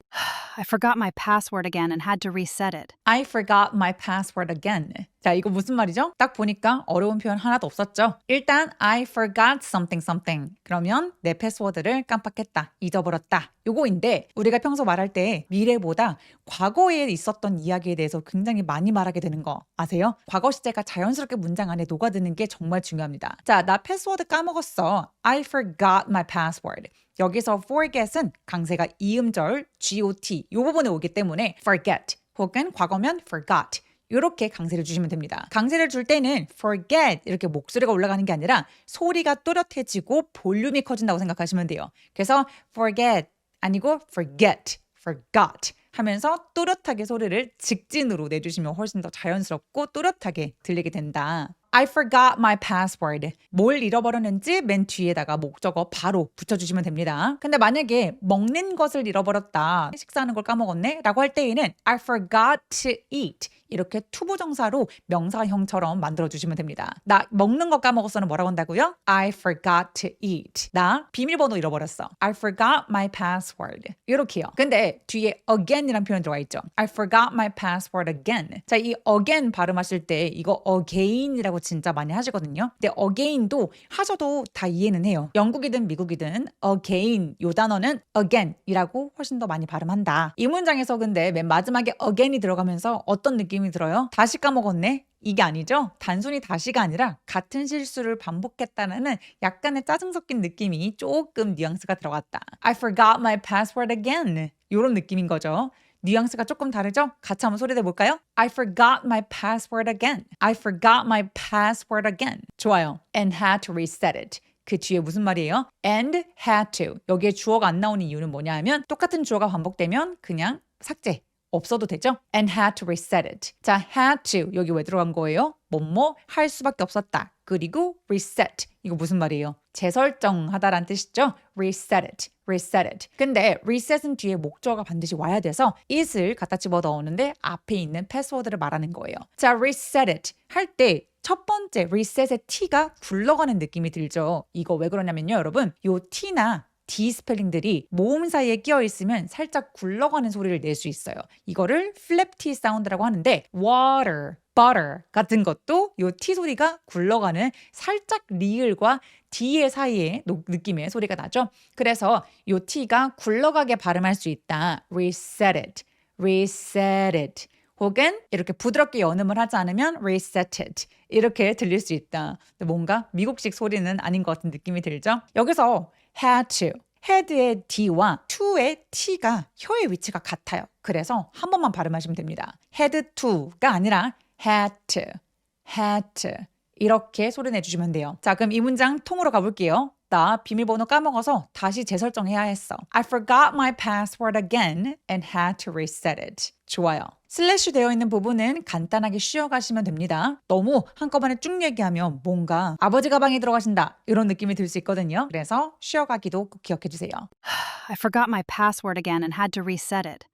I forgot my password again and had to reset it. I forgot my password again. 자, 이거 무슨 말이죠? 딱 보니까 어려운 표현 하나도 없었죠? 일단 I forgot something something. 그러면 내 패스워드를 깜빡했다, 잊어버렸다. 요거인데 우리가 평소 말할 때 미래보다 과거에 있었던 이야기에 대해서 굉장히 많이 말하게 되는 거 아세요? 과거 시제가 자연스럽게 문장 안에 녹아드는 게 정말 중요합니다. 자, 나 패스워드 까먹었어. I forgot my password. 여기서 forget은 강세가 이음절 got 이 부분에 오기 때문에 forget 혹은 과거면 forgot 이렇게 강세를 주시면 됩니다. 강세를 줄 때는 forget 이렇게 목소리가 올라가는 게 아니라 소리가 또렷해지고 볼륨이 커진다고 생각하시면 돼요. 그래서 forget 아니고 forget, forgot 하면서 또렷하게 소리를 직진으로 내주시면 훨씬 더 자연스럽고 또렷하게 들리게 된다. I forgot my password. 뭘 잃어버렸는지 맨 뒤에다가 목적어 바로 붙여주시면 됩니다. 근데 만약에 먹는 것을 잃어버렸다, 식사하는 걸 까먹었네 라고 할 때에는 I forgot to eat. 이렇게 투부정사로 명사형처럼 만들어주시면 됩니다. 나 먹는 거 까먹었어는 뭐라고 한다고요? I forgot to eat. 나 비밀번호 잃어버렸어. I forgot my password. 이렇게요. 근데 뒤에 again이란 표현 들어가 있죠. I forgot my password again. 자, 이 again 발음하실 때 이거 again이라고 진짜 많이 하시거든요. 근데 again도 하셔도 다 이해는 해요. 영국이든 미국이든 again 요 단어는 again이라고 훨씬 더 많이 발음한다. 이 문장에서 근데 맨 마지막에 again이 들어가면서 어떤 느낌이 느낌이 들어요. 다시 까먹었네. 이게 아니죠? 단순히 다시가 아니라 같은 실수를 반복했다는 약간의 짜증 섞인 느낌이 조금 뉘앙스가 들어갔다. I forgot my password again. 이런 느낌인 거죠. 뉘앙스가 조금 다르죠? 같이 한번 소리 내볼까요? I forgot my password again. I forgot my password again. 좋아요. And had to reset it. 그 뒤에 무슨 말이에요? And had to. 여기에 주어가 안 나오는 이유는 뭐냐 하면 똑같은 주어가 반복되면 그냥 삭제. 없어도 되죠? And had to reset it. 자, had to. 여기 왜 들어간 거예요? 뭐뭐 할 수밖에 없었다. 그리고 reset. 이거 무슨 말이에요? 재설정하다라는 뜻이죠? reset it. reset it. 근데 reset은 뒤에 목적어가 반드시 와야 돼서 it을 갖다 집어 넣었는데 앞에 있는 패스워드를 말하는 거예요. 자, reset it. 할 때 첫 번째 reset의 t가 굴러가는 느낌이 들죠. 이거 왜 그러냐면요, 여러분. 요 t나 D 스펠링들이 모음 사이에 끼어 있으면 살짝 굴러가는 소리를 낼 수 있어요. 이거를 flap T 사운드라고 하는데 water, butter 같은 것도 요 T 소리가 굴러가는 살짝 리을과 D의 사이에 느낌의 소리가 나죠. 그래서 요 T가 굴러가게 발음할 수 있다. reset it, reset it. 혹은 이렇게 부드럽게 연음을 하지 않으면 reset it 이렇게 들릴 수 있다. 뭔가 미국식 소리는 아닌 것 같은 느낌이 들죠. 여기서 had to, had의 D와 to의 T가 혀의 위치가 같아요. 그래서 한 번만 발음하시면 됩니다. had to가 아니라 had to, had to 이렇게 소리 내주시면 돼요. 자, 그럼 이 문장 통으로 가볼게요. 나 비밀번호 까먹어서 다시 재설정해야 했어. I forgot my password again and had to reset it. 좋아요. 슬래시 되어 있는 부분은 간단하게 쉬어가시면 됩니다. 너무 한꺼번에 쭉 얘기하면 뭔가 아버지 가방에 들어가신다 이런 느낌이 들 수 있거든요. 그래서 쉬어가기도 꼭 기억해 주세요. I forgot my password again and had to reset it.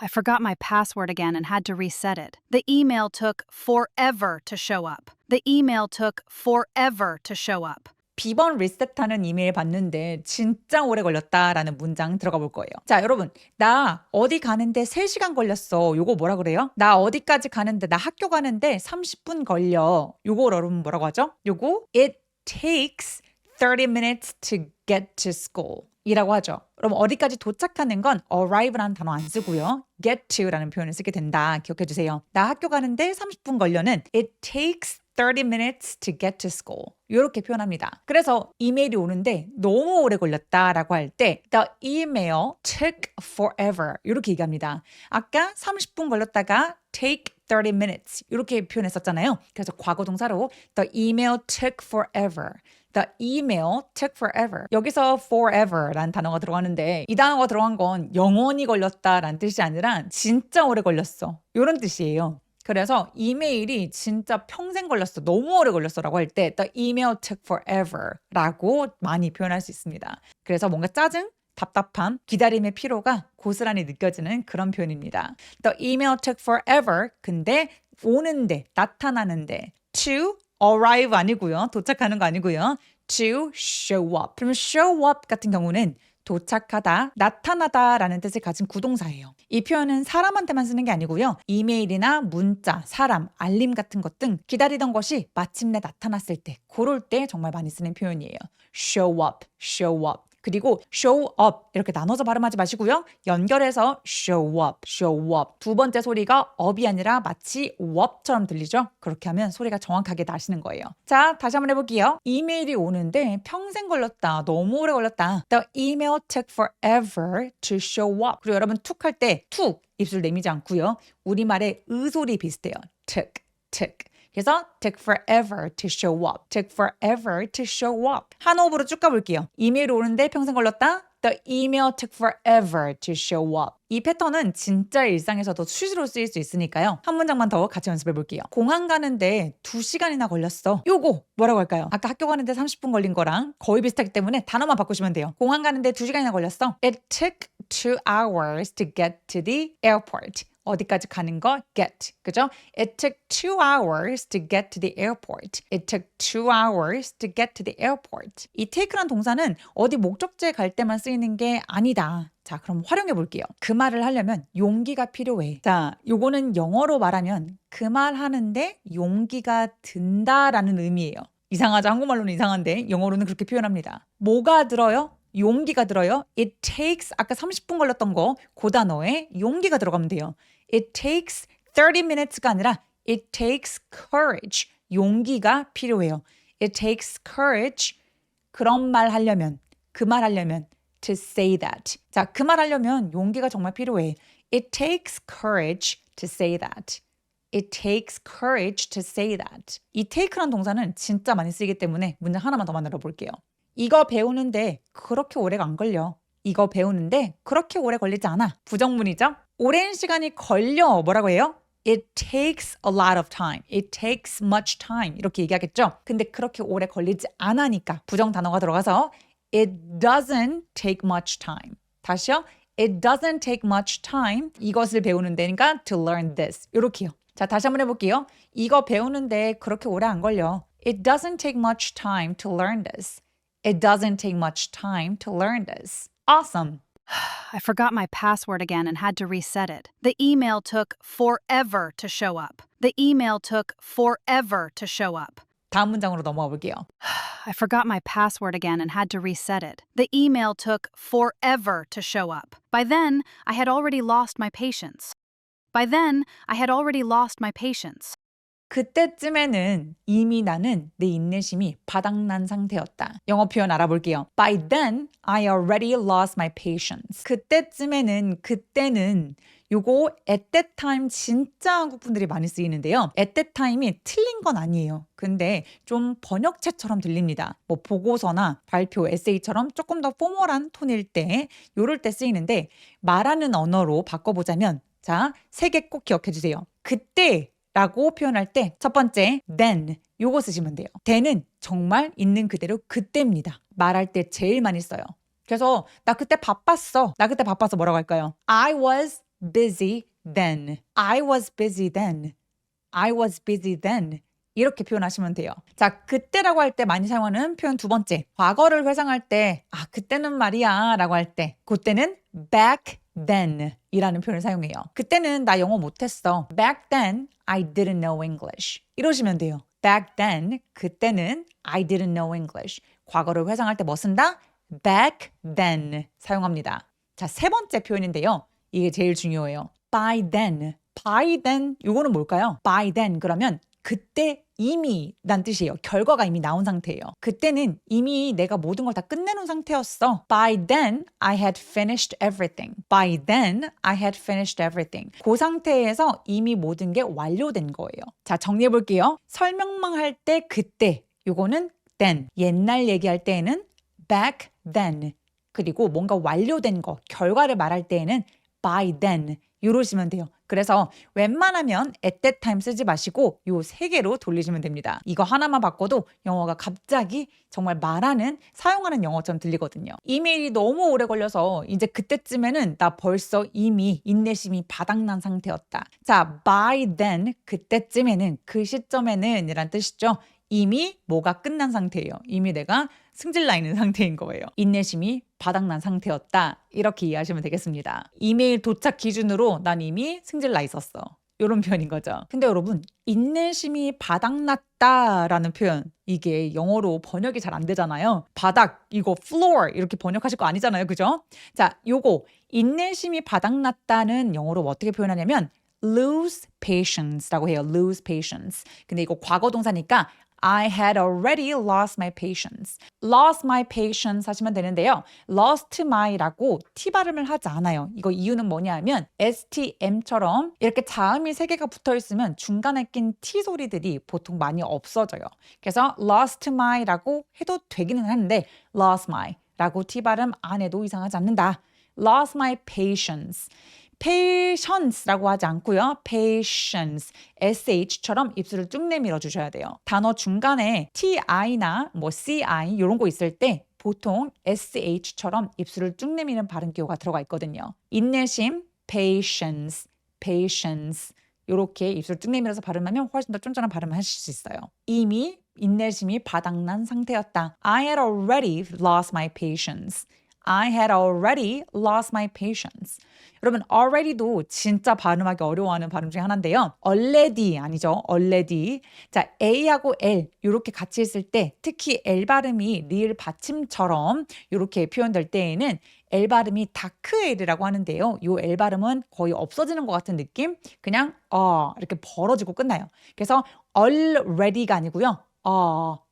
I forgot my password again and had to reset it. The email took forever to show up. The email took forever to show up. 비번 리셋하는 이메일 봤는데 진짜 오래 걸렸다라는 문장 들어가 볼 거예요. 자, 여러분. 나 어디 가는데 3시간 걸렸어. 요거 뭐라 그래요? 나 어디까지 가는데, 나 학교 가는데 30분 걸려. 요거 여러분 뭐라고 하죠? 요거 it takes 30 minutes to get to school 이라고 하죠. 그럼 어디까지 도착하는 건 arrive라는 단어 안 쓰고요. get to라는 표현을 쓰게 된다. 기억해 주세요. 나 학교 가는데 30분 걸려는 it takes 30 minutes to get to school. 이렇게 표현합니다. 그래서 이메일이 오는데 너무 오래 걸렸다라고 할 때 the email took forever 이렇게 얘기합니다. 아까 30분 걸렸다가 take 30 minutes 이렇게 표현했었잖아요. 그래서 과거 동사로 the email took forever. The email took forever. 여기서 forever라는 단어가 들어가는데 이 단어가 들어간 건 영원히 걸렸다라는 뜻이 아니라 진짜 오래 걸렸어. 이런 뜻이에요. 그래서 이메일이 진짜 평생 걸렸어. 너무 오래 걸렸어 라고 할 때 the email took forever 라고 많이 표현할 수 있습니다. 그래서 뭔가 짜증, 답답함, 기다림의 피로가 고스란히 느껴지는 그런 표현입니다. The email took forever. 근데 오는데, 나타나는데 to arrive 아니고요. 도착하는 거 아니고요. to show up. 그럼 show up 같은 경우는 도착하다, 나타나다라는 뜻을 가진 구동사예요. 이 표현은 사람한테만 쓰는 게 아니고요. 이메일이나 문자, 사람, 알림 같은 것 등 기다리던 것이 마침내 나타났을 때, 그럴 때 정말 많이 쓰는 표현이에요. show up, show up. 그리고 show up 이렇게 나눠서 발음하지 마시고요. 연결해서 show up, show up. 두 번째 소리가 up이 아니라 마치 wop처럼 들리죠? 그렇게 하면 소리가 정확하게 나시는 거예요. 자, 다시 한번 해볼게요. 이메일이 오는데 평생 걸렸다. 너무 오래 걸렸다. The email took forever to show up. 그리고 여러분 툭 할 때 툭 입술 내미지 않고요. 우리말의 의소리 비슷해요. took, took. 그래서 took forever to show up. took forever to show up. 한 호흡으로 쭉 가볼게요. 이메일이 오는데 평생 걸렸다. The email took forever to show up. 이 패턴은 진짜 일상에서도 수시로 쓰일 수 있으니까요. 한 문장만 더 같이 연습해 볼게요. 공항 가는데 2시간이나 걸렸어. 요거 뭐라고 할까요? 아까 학교 가는데 30분 걸린 거랑 거의 비슷하기 때문에 단어만 바꾸시면 돼요. 공항 가는데 2시간이나 걸렸어. It took 2 hours to get to the airport. 어디까지 가는 거? get. 그죠? It took 2 hours to get to the airport. It took 2 hours to get to the airport. 이 take란 동사는 어디 목적지에 갈 때만 쓰이는 게 아니다. 자, 그럼 활용해 볼게요. 그 말을 하려면 용기가 필요해. 자, 요거는 영어로 말하면 그 말 하는데 용기가 든다라는 의미예요. 이상하죠? 한국말로는 이상한데 영어로는 그렇게 표현합니다. 뭐가 들어요? 용기가 들어요. It takes 아까 30분 걸렸던 거 그 단어에 용기가 들어가면 돼요. It takes 30 minutes가 아니라 it takes courage. 용기가 필요해요. It takes courage. 그런 말 하려면, 그 말 하려면 to say that. 자, 그 말 하려면 용기가 정말 필요해. It takes courage to say that. It takes courage to say that. 이 take라는 동사는 진짜 많이 쓰이기 때문에 문장 하나만 더 만들어 볼게요. 이거 배우는데 그렇게 오래가 안 걸려. 이거 배우는데 그렇게 오래 걸리지 않아. 부정문이죠? 오랜 시간이 걸려. 뭐라고 해요? It takes a lot of time. It takes much time. 이렇게 얘기하겠죠? 근데 그렇게 오래 걸리지 않으니까 부정 단어가 들어가서 It doesn't take much time. 다시요. It doesn't take much time. 이것을 배우는 데니까 to learn this. 이렇게요. 자, 다시 한번 해볼게요. 이거 배우는데 그렇게 오래 안 걸려. It doesn't take much time to learn this. It doesn't take much time to learn this. Awesome. I forgot my password again and had to reset it. The email took forever to show up. The email took forever to show up. 다음 문장으로 넘어가 볼게요. I forgot my password again and had to reset it. The email took forever to show up. By then, I had already lost my patience. By then, I had already lost my patience. 그때쯤에는 이미 나는 내 인내심이 바닥난 상태였다. 영어 표현 알아볼게요. By then, I already lost my patience. 그때쯤에는, 그때는 요거 at that time 진짜 한국 분들이 많이 쓰이는데요. at that time이 틀린 건 아니에요. 근데 좀 번역체처럼 들립니다. 뭐 보고서나 발표, 에세이처럼 조금 더 포멀한 톤일 때, 요럴 때 쓰이는데 말하는 언어로 바꿔보자면 자, 3개 꼭 기억해 주세요. 그때 라고 표현할 때 첫 번째 then 요거 쓰시면 돼요. then은 정말 있는 그대로 그때입니다. 말할 때 제일 많이 써요. 그래서 나 그때 바빴어. 나 그때 바빠서 뭐라고 할까요? I was busy then. I was busy then. I was busy then. 이렇게 표현하시면 돼요. 자, 그때라고 할 때 많이 사용하는 표현 두 번째. 과거를 회상할 때 그때는 말이야 라고 할 때 그때는 back then 이라는 표현을 사용해요. 그때는 나 영어 못했어. Back then, I didn't know English. 이러시면 돼요. Back then, 그때는 I didn't know English. 과거를 회상할 때 뭐 쓴다? Back then 사용합니다. 자, 세 번째 표현인데요. 이게 제일 중요해요. By then. By then, 이거는 뭘까요? By then 그러면 그때 이미 란 뜻이에요. 결과가 이미 나온 상태예요. 그때는 이미 내가 모든 걸 다 끝내놓은 상태였어. By then, I had finished everything. By then, I had finished everything. 그 상태에서 이미 모든 게 완료된 거예요. 자, 정리해 볼게요. 설명만 할 때 그때, 요거는 then. 옛날 얘기할 때에는 back then. 그리고 뭔가 완료된 거, 결과를 말할 때에는 by then. 이러시면 돼요. 그래서 웬만하면 at that time 쓰지 마시고 요 3개로 돌리시면 됩니다. 이거 하나만 바꿔도 영어가 갑자기 정말 말하는, 사용하는 영어처럼 들리거든요. 이메일이 너무 오래 걸려서 이제 그때쯤에는 나 벌써 이미 인내심이 바닥난 상태였다. 자, by then, 그때쯤에는, 그 시점에는 이란 뜻이죠. 이미 뭐가 끝난 상태예요. 이미 내가 승질나 있는 상태인 거예요. 인내심이 바닥난 상태였다. 이렇게 이해하시면 되겠습니다. 이메일 도착 기준으로 난 이미 승질나 있었어. 이런 표현인 거죠. 근데 여러분, 인내심이 바닥났다라는 표현, 이게 영어로 번역이 잘 안 되잖아요. 바닥, 이거 floor 이렇게 번역하실 거 아니잖아요. 그죠? 자, 요거 인내심이 바닥났다는 영어로 어떻게 표현하냐면 lose patience라고 해요. lose patience. 근데 이거 과거 동사니까 I had already lost my patience. lost my patience 하시면 되는데요. lost my라고 T 발음을 하지 않아요. 이거 이유는 뭐냐 하면 STM처럼 이렇게 자음이 3개가 붙어 있으면 중간에 낀 T 소리들이 보통 많이 없어져요. 그래서 lost my라고 해도 되기는 하는데 lost my라고 T 발음 안 해도 이상하지 않는다. lost my patience. patience라고 하지 않고요. patience, sh처럼 입술을 쭉 내밀어 주셔야 돼요. 단어 중간에 ti나 뭐 ci 이런 거 있을 때 보통 sh처럼 입술을 쭉 내미는 발음 기호가 들어가 있거든요. 인내심, patience, patience 이렇게 입술을 쭉 내밀어서 발음하면 훨씬 더 쫀쫀한 발음을 하실 수 있어요. 이미 인내심이 바닥난 상태였다. I had already lost my patience. I had already lost my patience. 여러분 already도 진짜 발음하기 어려워하는 발음 중에 하나인데요. already 아니죠. already. 자, A하고 L 이렇게 같이 있을 때 특히 L 발음이 리을 받침처럼 이렇게 표현될 때에는 L 발음이 다크 L이라고 하는데요. 이 L 발음은 거의 없어지는 것 같은 느낌? 그냥 이렇게 벌어지고 끝나요. 그래서 already가 아니고요.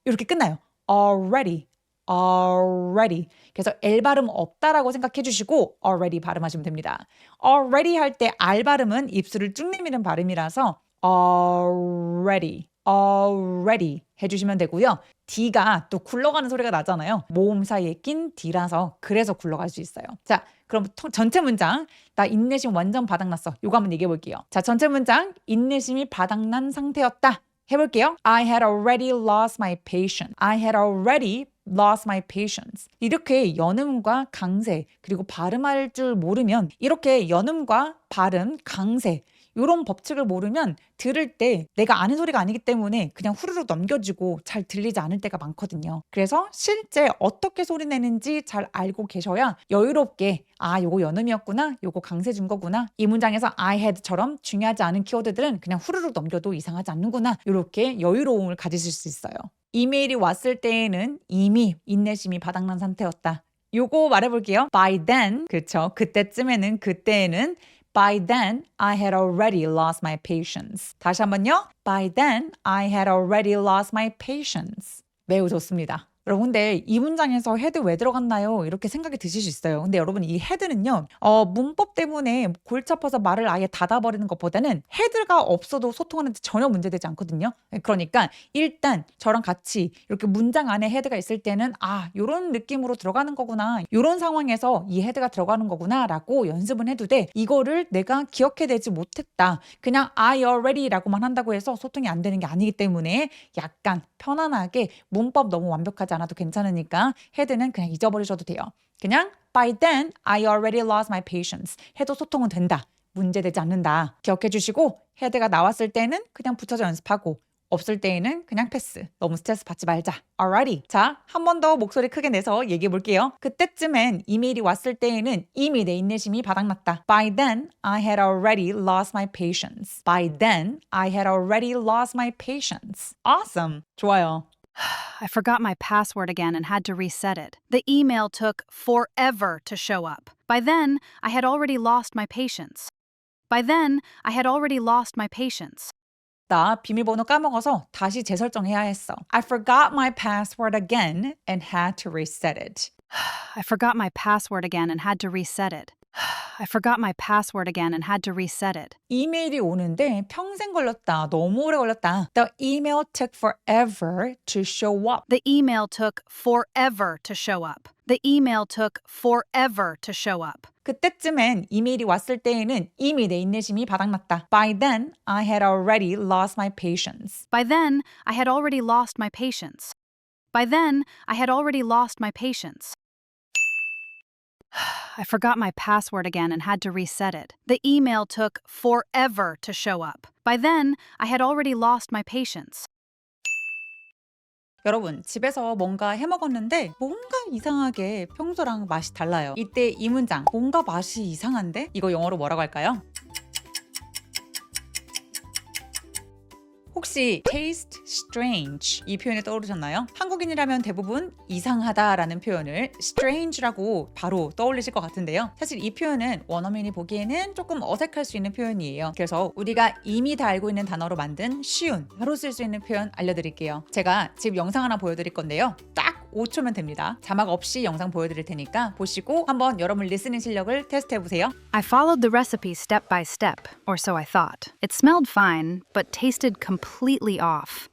이렇게 끝나요. already. already. 그래서 L 발음 없다라고 생각해 주시고 already 발음하시면 됩니다. already 할 때 R 발음은 입술을 쭉 내미는 발음이라서 already, already 해주시면 되고요. D가 또 굴러가는 소리가 나잖아요. 모음 사이에 낀 D라서 그래서 굴러갈 수 있어요. 자, 그럼 전체 문장. 나 인내심 완전 바닥났어. 요거 한번 얘기해 볼게요. 자, 전체 문장. 인내심이 바닥난 상태였다. 해볼게요. I had already lost my patience. I had already lost my patience. 이렇게 연음과 강세 그리고 발음할 줄 모르면 이렇게 연음과 발음, 강세 이런 법칙을 모르면 들을 때 내가 아는 소리가 아니기 때문에 그냥 후루룩 넘겨지고 잘 들리지 않을 때가 많거든요. 그래서 실제 어떻게 소리 내는지 잘 알고 계셔야 여유롭게 요거 연음이었구나, 요거 강세 준 거구나. 이 문장에서 I had처럼 중요하지 않은 키워드들은 그냥 후루룩 넘겨도 이상하지 않는구나. 이렇게 여유로움을 가지실 수 있어요. 이메일이 왔을 때에는 이미 인내심이 바닥난 상태였다. 요거 말해볼게요. By then, 그쵸. 그때쯤에는, 그때에는 By then, I had already lost my patience. 다시 한번요. By then, I had already lost my patience. 매우 좋습니다. 여러분 근데 이 문장에서 헤드 왜 들어갔나요? 이렇게 생각이 드실 수 있어요. 근데 여러분 이 헤드는요. 문법 때문에 골치 아파서 말을 아예 닫아버리는 것보다는 헤드가 없어도 소통하는데 전혀 문제되지 않거든요. 그러니까 일단 저랑 같이 이렇게 문장 안에 헤드가 있을 때는 이런 느낌으로 들어가는 거구나. 이런 상황에서 이 헤드가 들어가는 거구나 라고 연습은 해도 돼. 이거를 내가 기억해내지 못했다. 그냥 I already 라고만 한다고 해서 소통이 안 되는 게 아니기 때문에 약간 편안하게 문법 너무 완벽하지 않아도 괜찮으니까 헤드는 그냥 잊어버리셔도 돼요. 그냥 by then I already lost my patience 해도 소통은 된다. 문제되지 않는다. 기억해 주시고 헤드가 나왔을 때는 그냥 붙여서 연습하고 없을 때에는 그냥 패스. 너무 스트레스 받지 말자. Alrighty. 자, 한 번 더 목소리 크게 내서 얘기해 볼게요. 그때쯤엔 이메일이 왔을 때에는 이미 내 인내심이 바닥났다. By then, I had already lost my patience. By then, I had already lost my patience. Awesome. 좋아요. I forgot my password again and had to reset it. The email took forever to show up. By then, I had already lost my patience. By then, I had already lost my patience. 나 비밀번호 까먹어서 다시 재설정해야 했어. I forgot my password again and had to reset it. I forgot my password again and had to reset it. I forgot my password again and had to reset it. 이메일이 오는데 평생 걸렸다. 너무 오래 걸렸다. The email took forever to show up. The email took forever to show up. The email took forever to show up. 그때쯤엔 이메일이 왔을 때에는 이미 내 인내심이 바닥났다. By then, I had already lost my patience. By then, I had already lost my patience. By then, I had already lost my patience. I forgot my password again and had to reset it. The email took forever to show up. By then, I had already lost my patience. 여러분, 집에서 뭔가 해 먹었는데 뭔가 이상하게 평소랑 맛이 달라요. 이때 이 문장, 뭔가 맛이 이상한데? 이거 영어로 뭐라고 할까요? 혹시 taste strange 이 표현이 떠오르셨나요? 한국인이라면 대부분 이상하다라는 표현을 strange라고 바로 떠올리실 것 같은데요. 사실 이 표현은 원어민이 보기에는 조금 어색할 수 있는 표현이에요. 그래서 우리가 이미 다 알고 있는 단어로 만든 쉬운, 바로 쓸 수 있는 표현 알려드릴게요. 제가 지금 영상 하나 보여드릴 건데요. 딱 5초면 됩니다. 자막 없이 영상 보여드릴 테니까 보시고 한번 여러분 리스닝 실력을 테스트해보세요. I followed the recipe step by step, or so I thought. It smelled fine, but tasted completely off.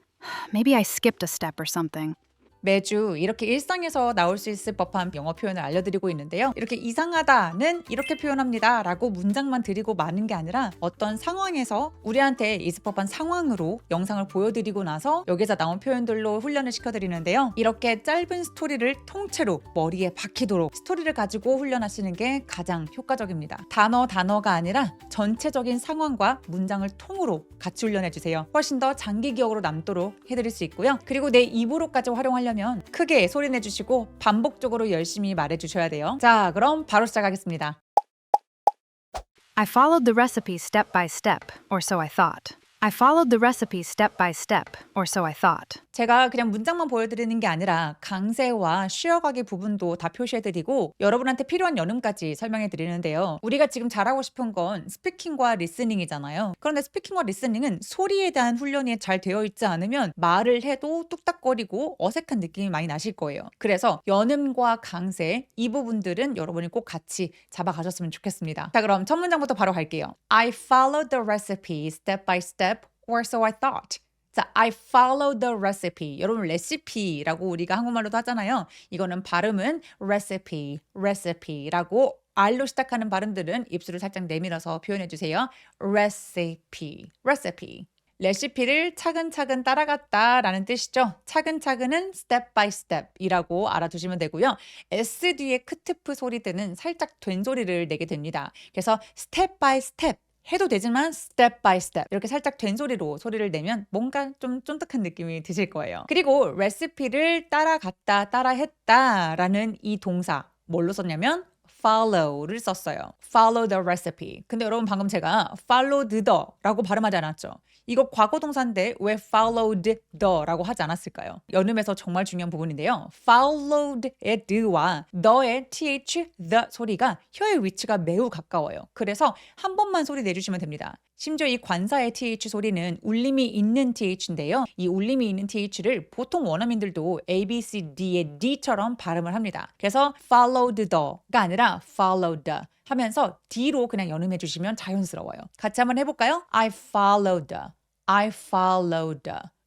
Maybe I skipped a step or something. 매주 이렇게 일상에서 나올 수 있을 법한 영어 표현을 알려드리고 있는데요. 이렇게 이상하다는 이렇게 표현합니다 라고 문장만 드리고 마는 게 아니라 어떤 상황에서 우리한테 있을 법한 상황으로 영상을 보여드리고 나서 여기서 나온 표현들로 훈련을 시켜드리는데요. 이렇게 짧은 스토리를 통째로 머리에 박히도록 스토리를 가지고 훈련하시는 게 가장 효과적입니다. 단어가 아니라 전체적인 상황과 문장을 통으로 같이 훈련해주세요. 훨씬 더 장기 기억으로 남도록 해드릴 수 있고요. 그리고 내 입으로까지 활용하려면 크게 소리 내주시고 반복적으로 열심히 말해주셔야 돼요. 자, 그럼 바로 시작하겠습니다. I followed the recipe step by step, or so I thought. I followed the recipe step by step, or so I thought. 제가 그냥 문장만 보여드리는 게 아니라 강세와 쉬어가기 부분도 다 표시해드리고 여러분한테 필요한 연음까지 설명해드리는데요. 우리가 지금 잘하고 싶은 건 스피킹과 리스닝이잖아요. 그런데 스피킹과 리스닝은 소리에 대한 훈련이 잘 되어 있지 않으면 말을 해도 뚝딱거리고 어색한 느낌이 많이 나실 거예요. 그래서 연음과 강세 이 부분들은 여러분이 꼭 같이 잡아가셨으면 좋겠습니다. 자, 그럼 첫 문장부터 바로 갈게요. I followed the recipe step by step, or so I thought. 자, I follow the recipe. 여러분 레시피라고 우리가 한국말로도 하잖아요. 이거는 발음은 recipe라고 R로 시작하는 발음들은 입술을 살짝 내밀어서 표현해 주세요. recipe. 레시피를 차근차근 따라갔다라는 뜻이죠. 차근차근은 step by step이라고 알아두시면 되고요. S 뒤에 크트프 소리들은 살짝 된 소리를 내게 됩니다. 그래서 step by step 해도 되지만 step by step 이렇게 살짝 된 소리로 소리를 내면 뭔가 좀 쫀득한 느낌이 드실 거예요. 그리고 레시피를 따라갔다, 따라했다라는 이 동사 뭘로 썼냐면 follow를 썼어요. follow the recipe. 근데 여러분 방금 제가 followed the라고 발음하지 않았죠? 이거 과거 동사인데 왜 followed the라고 하지 않았을까요? 연음에서 정말 중요한 부분인데요. followed의 the와 the의 th, the 소리가 혀의 위치가 매우 가까워요. 그래서 한 번만 소리 내주시면 됩니다. 심지어 이 관사의 th 소리는 울림이 있는 th인데요. 이 울림이 있는 th를 보통 원어민들도 A, B, C, D의 D처럼 발음을 합니다. 그래서 followed the가 아니라 followed 하면서 D로 그냥 연음해 주시면 자연스러워요. 같이 한번 해볼까요? I followed.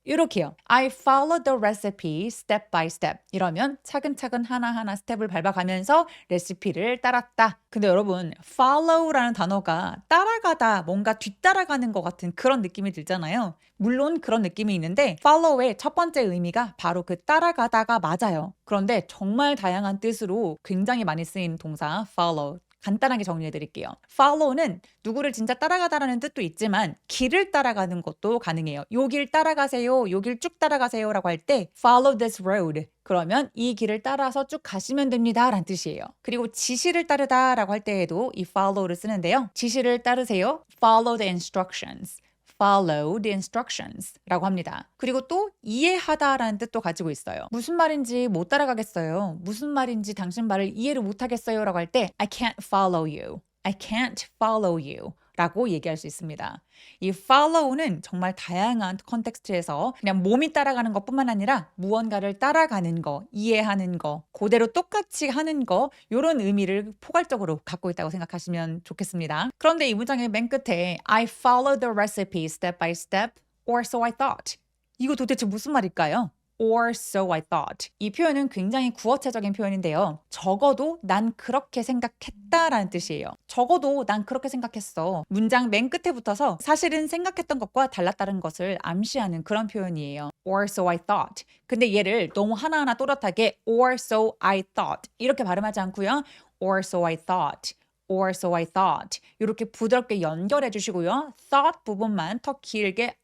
이렇게요. I followed the recipe step by step. 이러면 차근차근 하나하나 스텝을 밟아가면서 레시피를 따랐다. 근데 여러분, follow라는 단어가 따라가다, 뭔가 뒤따라가는 것 같은 그런 느낌이 들잖아요. 물론 그런 느낌이 있는데 follow의 첫 번째 의미가 바로 그 따라가다가 맞아요. 그런데 정말 다양한 뜻으로 굉장히 많이 쓰이는 동사 follow. 간단하게 정리해 드릴게요. follow는 누구를 진짜 따라가다라는 뜻도 있지만 길을 따라가는 것도 가능해요. 요 길 따라가세요. 요 길 쭉 따라가세요 라고 할 때 follow this road. 그러면 이 길을 따라서 쭉 가시면 됩니다 라는 뜻이에요. 그리고 지시를 따르다 라고 할 때에도 이 follow를 쓰는데요. 지시를 따르세요. follow the instructions. follow the instructions 라고 합니다. 그리고 또 이해하다라는 뜻도 가지고 있어요. 무슨 말인지 못 따라가겠어요. 무슨 말인지 당신 말을 이해를 못 하겠어요 라고 할 때 I can't follow you. I can't follow you 라고 얘기할 수 있습니다. 이 follow는 정말 다양한 컨텍스트에서 그냥 몸이 따라가는 것뿐만 아니라 무언가를 따라가는 거, 이해하는 거, 그대로 똑같이 하는 거 이런 의미를 포괄적으로 갖고 있다고 생각하시면 좋겠습니다. 그런데 이 문장의 맨 끝에 I followed the recipe step by step or so I thought. 이거 도대체 무슨 말일까요? or so I thought. 이 표현은 굉장히 구어체적인 표현인데요. 적어도 난 그렇게 생각했다라는 뜻이에요. 적어도 난 그렇게 생각했어. 문장 맨 끝에 붙어서 사실은 생각했던 것과 달랐다는 것을 암시하는 그런 표현이에요. or so I thought. 근데 얘를 너무 하나하나 또렷하게 or so I thought 이렇게 발음하지 않고요. or so I thought. or so I thought. 이렇게 부드럽게 연결해 주시고요. thought 부분만 더 길게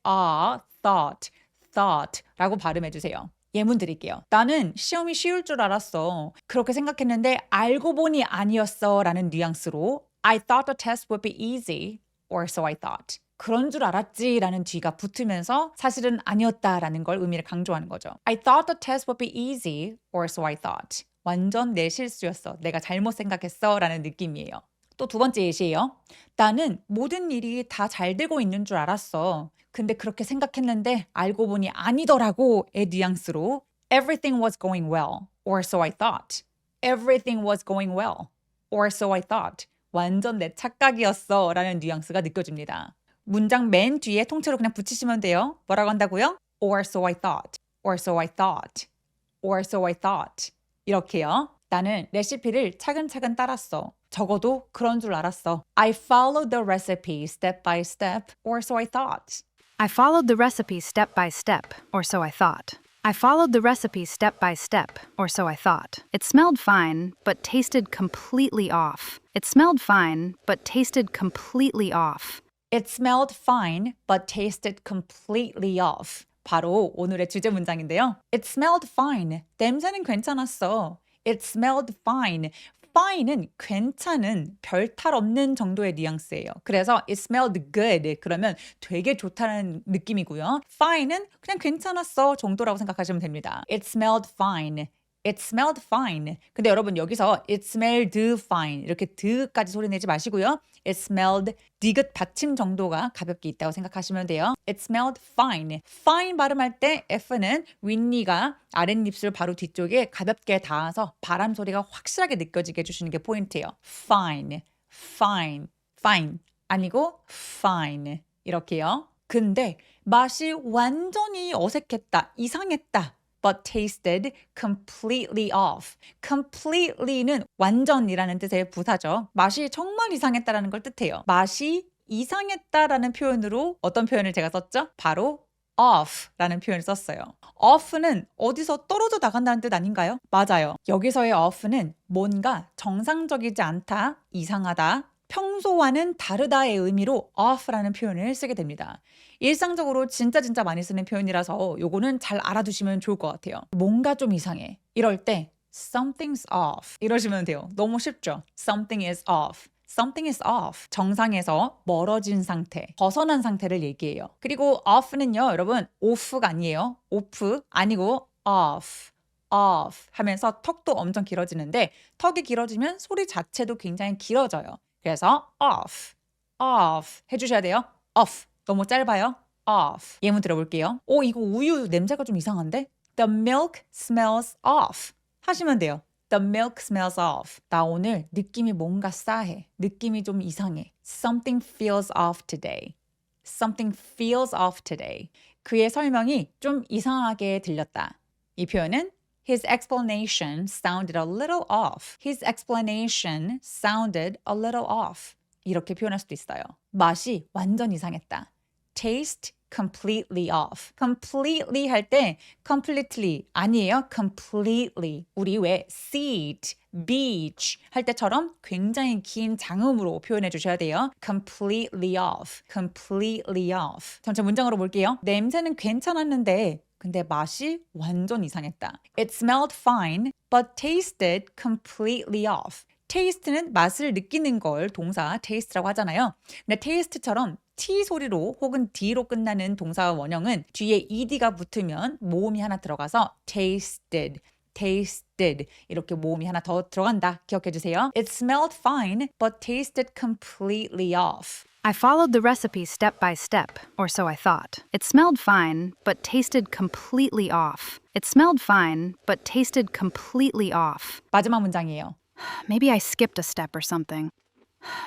thought라고 발음해 주세요. 예문 드릴게요. 나는 시험이 쉬울 줄 알았어. 그렇게 생각했는데 알고 보니 아니었어 라는 뉘앙스로 I thought the test would be easy or so I thought. 그런 줄 알았지 라는 뒤가 붙으면서 사실은 아니었다라는 걸 의미를 강조하는 거죠. I thought the test would be easy or so I thought. 완전 내 실수였어. 내가 잘못 생각했어 라는 느낌이에요. 또 두 번째 예시예요. 나는 모든 일이 다 잘 되고 있는 줄 알았어. 근데 그렇게 생각했는데 알고 보니 아니더라고의 뉘앙스로 Everything was going well, or so I thought. Everything was going well, or so I thought. 완전 내 착각이었어 라는 뉘앙스가 느껴집니다. 문장 맨 뒤에 통째로 그냥 붙이시면 돼요. 뭐라고 한다고요? Or so I thought, or so I thought, or so I thought. 이렇게요. 나는 레시피를 차근차근 따랐어. 적어도 그런 줄 알았어. I followed the recipe step by step, or so I thought. I followed the recipe step by step, or so I thought. I followed the recipe step by step, or so I thought. It smelled fine, but tasted completely off. It smelled fine, but tasted completely off. It smelled fine, but tasted completely off. 바로 오늘의 주제 문장인데요. It smelled fine. 냄새는 괜찮았어. It smelled fine. fine은 괜찮은, 별 탈 없는 정도의 뉘앙스예요. 그래서 it smelled good 그러면 되게 좋다는 느낌이고요. fine은 그냥 괜찮았어 정도라고 생각하시면 됩니다. It smelled fine. It smelled fine. 근데 여러분 여기서 it smelled fine 이렇게 드까지 소리 내지 마시고요. It smelled 디귿 받침 정도가 가볍게 있다고 생각하시면 돼요. It smelled fine. fine 발음할 때 F는 윗니가 아랫입술 바로 뒤쪽에 가볍게 닿아서 바람 소리가 확실하게 느껴지게 해주시는 게 포인트예요. fine, fine, fine 아니고 fine 이렇게요. 근데 맛이 완전히 어색했다, 이상했다. but tasted completely off. completely는 완전이라는 뜻의 부사죠. 맛이 정말 이상했다라는 걸 뜻해요. 맛이 이상했다라는 표현으로 어떤 표현을 제가 썼죠? 바로 off라는 표현을 썼어요. off는 어디서 떨어져 나간다는 뜻 아닌가요? 맞아요. 여기서의 off는 뭔가 정상적이지 않다, 이상하다, 평소와는 다르다의 의미로 off라는 표현을 쓰게 됩니다. 일상적으로 진짜 많이 쓰는 표현이라서 요거는 잘 알아두시면 좋을 것 같아요. 뭔가 좀 이상해. 이럴 때 something's off 이러시면 돼요. 너무 쉽죠? Something is off. Something is off. 정상에서 멀어진 상태, 벗어난 상태를 얘기해요. 그리고 off는요, 여러분 off가 아니에요. off 아니고 off. off 하면서 턱도 엄청 길어지는데 턱이 길어지면 소리 자체도 굉장히 길어져요. 그래서 off 해주셔야 돼요. off 너무 짧아요. off 예문 들어볼게요. 이거 우유 냄새가 좀 이상한데? The milk smells off 하시면 돼요. The milk smells off. 나 오늘 느낌이 뭔가 싸해. 느낌이 좀 이상해. Something feels off today. Something feels off today. 그의 설명이 좀 이상하게 들렸다. 이 표현은 His explanation sounded a little off. His explanation sounded a little off. 이렇게 표현할 수도 있어요. 맛이 완전 이상했다. Taste completely off. completely 할 때 completely 아니에요. completely. 우리 왜 seat, beach 할 때처럼 굉장히 긴 장음으로 표현해 주셔야 돼요. completely off. completely off. 전체 문장으로 볼게요. 냄새는 괜찮았는데 근데 맛이 완전 이상했다. It smelled fine, but tasted completely off. taste는 맛을 느끼는 걸 동사 taste라고 하잖아요. 근데 taste처럼 T 소리로 혹은 D로 끝나는 동사 원형은 뒤에 ED가 붙으면 모음이 하나 들어가서 tasted, tasted 이렇게 모음이 하나 더 들어간다. 기억해 주세요. It smelled fine, but tasted completely off. I followed the recipe step by step, or so I thought. It smelled fine, but tasted completely off. It smelled fine, but tasted completely off. 마지막 문장이에요. Maybe I skipped a step or something.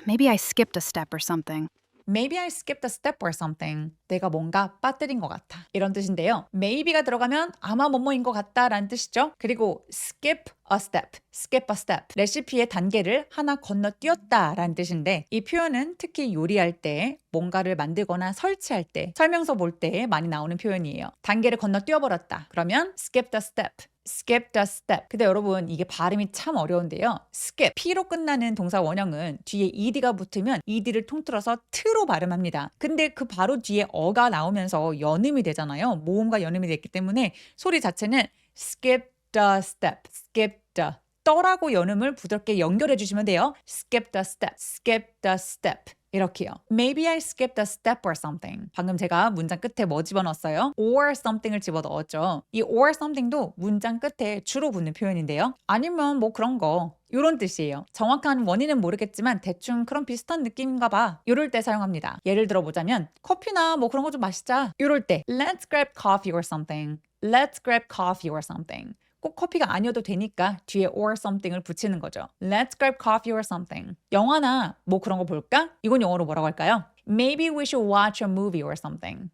Maybe I skipped a step or something. Maybe I skipped a step or something. 내가 뭔가 빠뜨린 것 같아. 이런 뜻인데요. maybe가 들어가면 아마 뭐뭐인 것 같다라는 뜻이죠. 그리고 skip a step, skip a step. 레시피의 단계를 하나 건너뛰었다라는 뜻인데 이 표현은 특히 요리할 때 뭔가를 만들거나 설치할 때 설명서 볼 때 많이 나오는 표현이에요. 단계를 건너뛰어버렸다. 그러면 skipped a step. skipped a step. 근데 여러분 이게 발음이 참 어려운데요. skip, P로 끝나는 동사 원형은 뒤에 ed가 붙으면 ed를 통틀어서 t로 발음합니다. 근데 그 바로 뒤에 어가 나오면서 연음이 되잖아요. 모음과 연음이 됐기 때문에 소리 자체는 skipped a step, skipped a 떠라고 연음을 부드럽게 연결해 주시면 돼요. skipped a step, skipped a step. 이렇게요. Maybe I skipped a step or something. 방금 제가 문장 끝에 뭐 집어넣었어요? or something을 집어넣었죠. 이 or something도 문장 끝에 주로 붙는 표현인데요. 아니면 뭐 그런 거 이런 뜻이에요. 정확한 원인은 모르겠지만 대충 그런 비슷한 느낌인가 봐. 이럴 때 사용합니다. 예를 들어보자면 커피나 뭐 그런 거 좀 마시자. 이럴 때 Let's grab coffee or something. Let's grab coffee or something. 꼭 커피가 아니어도 되니까 뒤에 or something을 붙이는 거죠. Let's grab coffee or something. 영화나 뭐 그런 거 볼까? 이건 영어로 뭐라고 할까요? Maybe we should watch a movie or something.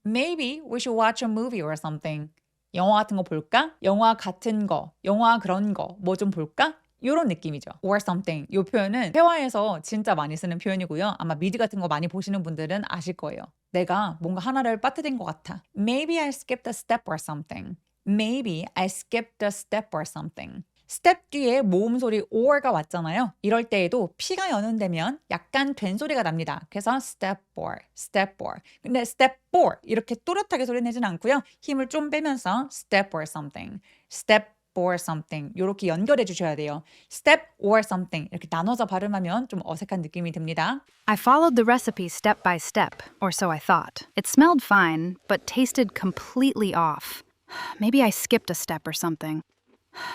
Maybe we should watch a movie or something. 영화 같은 거 볼까? 영화 같은 거, 영화 그런 거, 뭐 좀 볼까? 이런 느낌이죠. or something. 이 표현은 회화에서 진짜 많이 쓰는 표현이고요. 아마 미드 같은 거 많이 보시는 분들은 아실 거예요. 내가 뭔가 하나를 빠뜨린 것 같아. Maybe I skipped a step or something. Maybe I skipped a step or something. step 뒤에 모음 소리 or가 왔잖아요. 이럴 때에도 P가 연음되면 약간 된 소리가 납니다. 그래서 step 4, step 4. 근데 step 4 이렇게 또렷하게 소리 내진 않고요. 힘을 좀 빼면서 step or something, step or something 이렇게 연결해 주셔야 돼요. step or something 이렇게 나눠서 발음하면 좀 어색한 느낌이 듭니다. I followed the recipe step by step, or so I thought. It smelled fine, but tasted completely off. Maybe I skipped a step or something.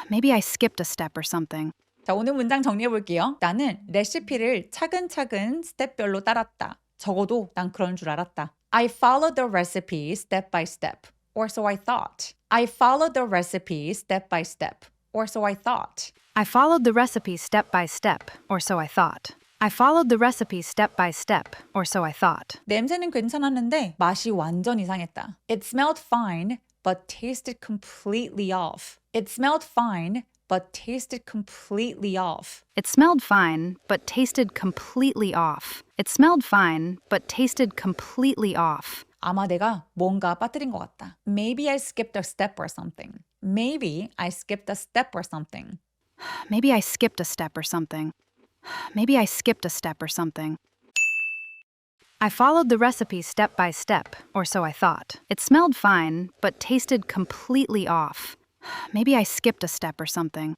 Maybe I skipped a step or something. 자, 오늘 문장 정리해 볼게요. 나는 레시피를 차근차근 스텝별로 따랐다. 적어도 난 그런 줄 알았다. I followed the recipe step by step, or so I thought. I followed the recipe step by step, or so I thought. I followed the recipe step by step, or so I thought. I followed the recipe step by step, or so I thought. 냄새는 괜찮았는데 맛이 완전 이상했다. It smelled fine, but tasted completely off. It smelled fine, but tasted completely off. It smelled fine, but tasted completely off. It smelled fine, but tasted completely off. 아마 내가 뭔가 빠뜨린 것 같다. Maybe I skipped a step or something. Maybe I skipped a step or something. Maybe I skipped a step or something. Maybe I skipped a step or something. I followed the recipe step by step, or so I thought. It smelled fine, but tasted completely off. Maybe I skipped a step or something.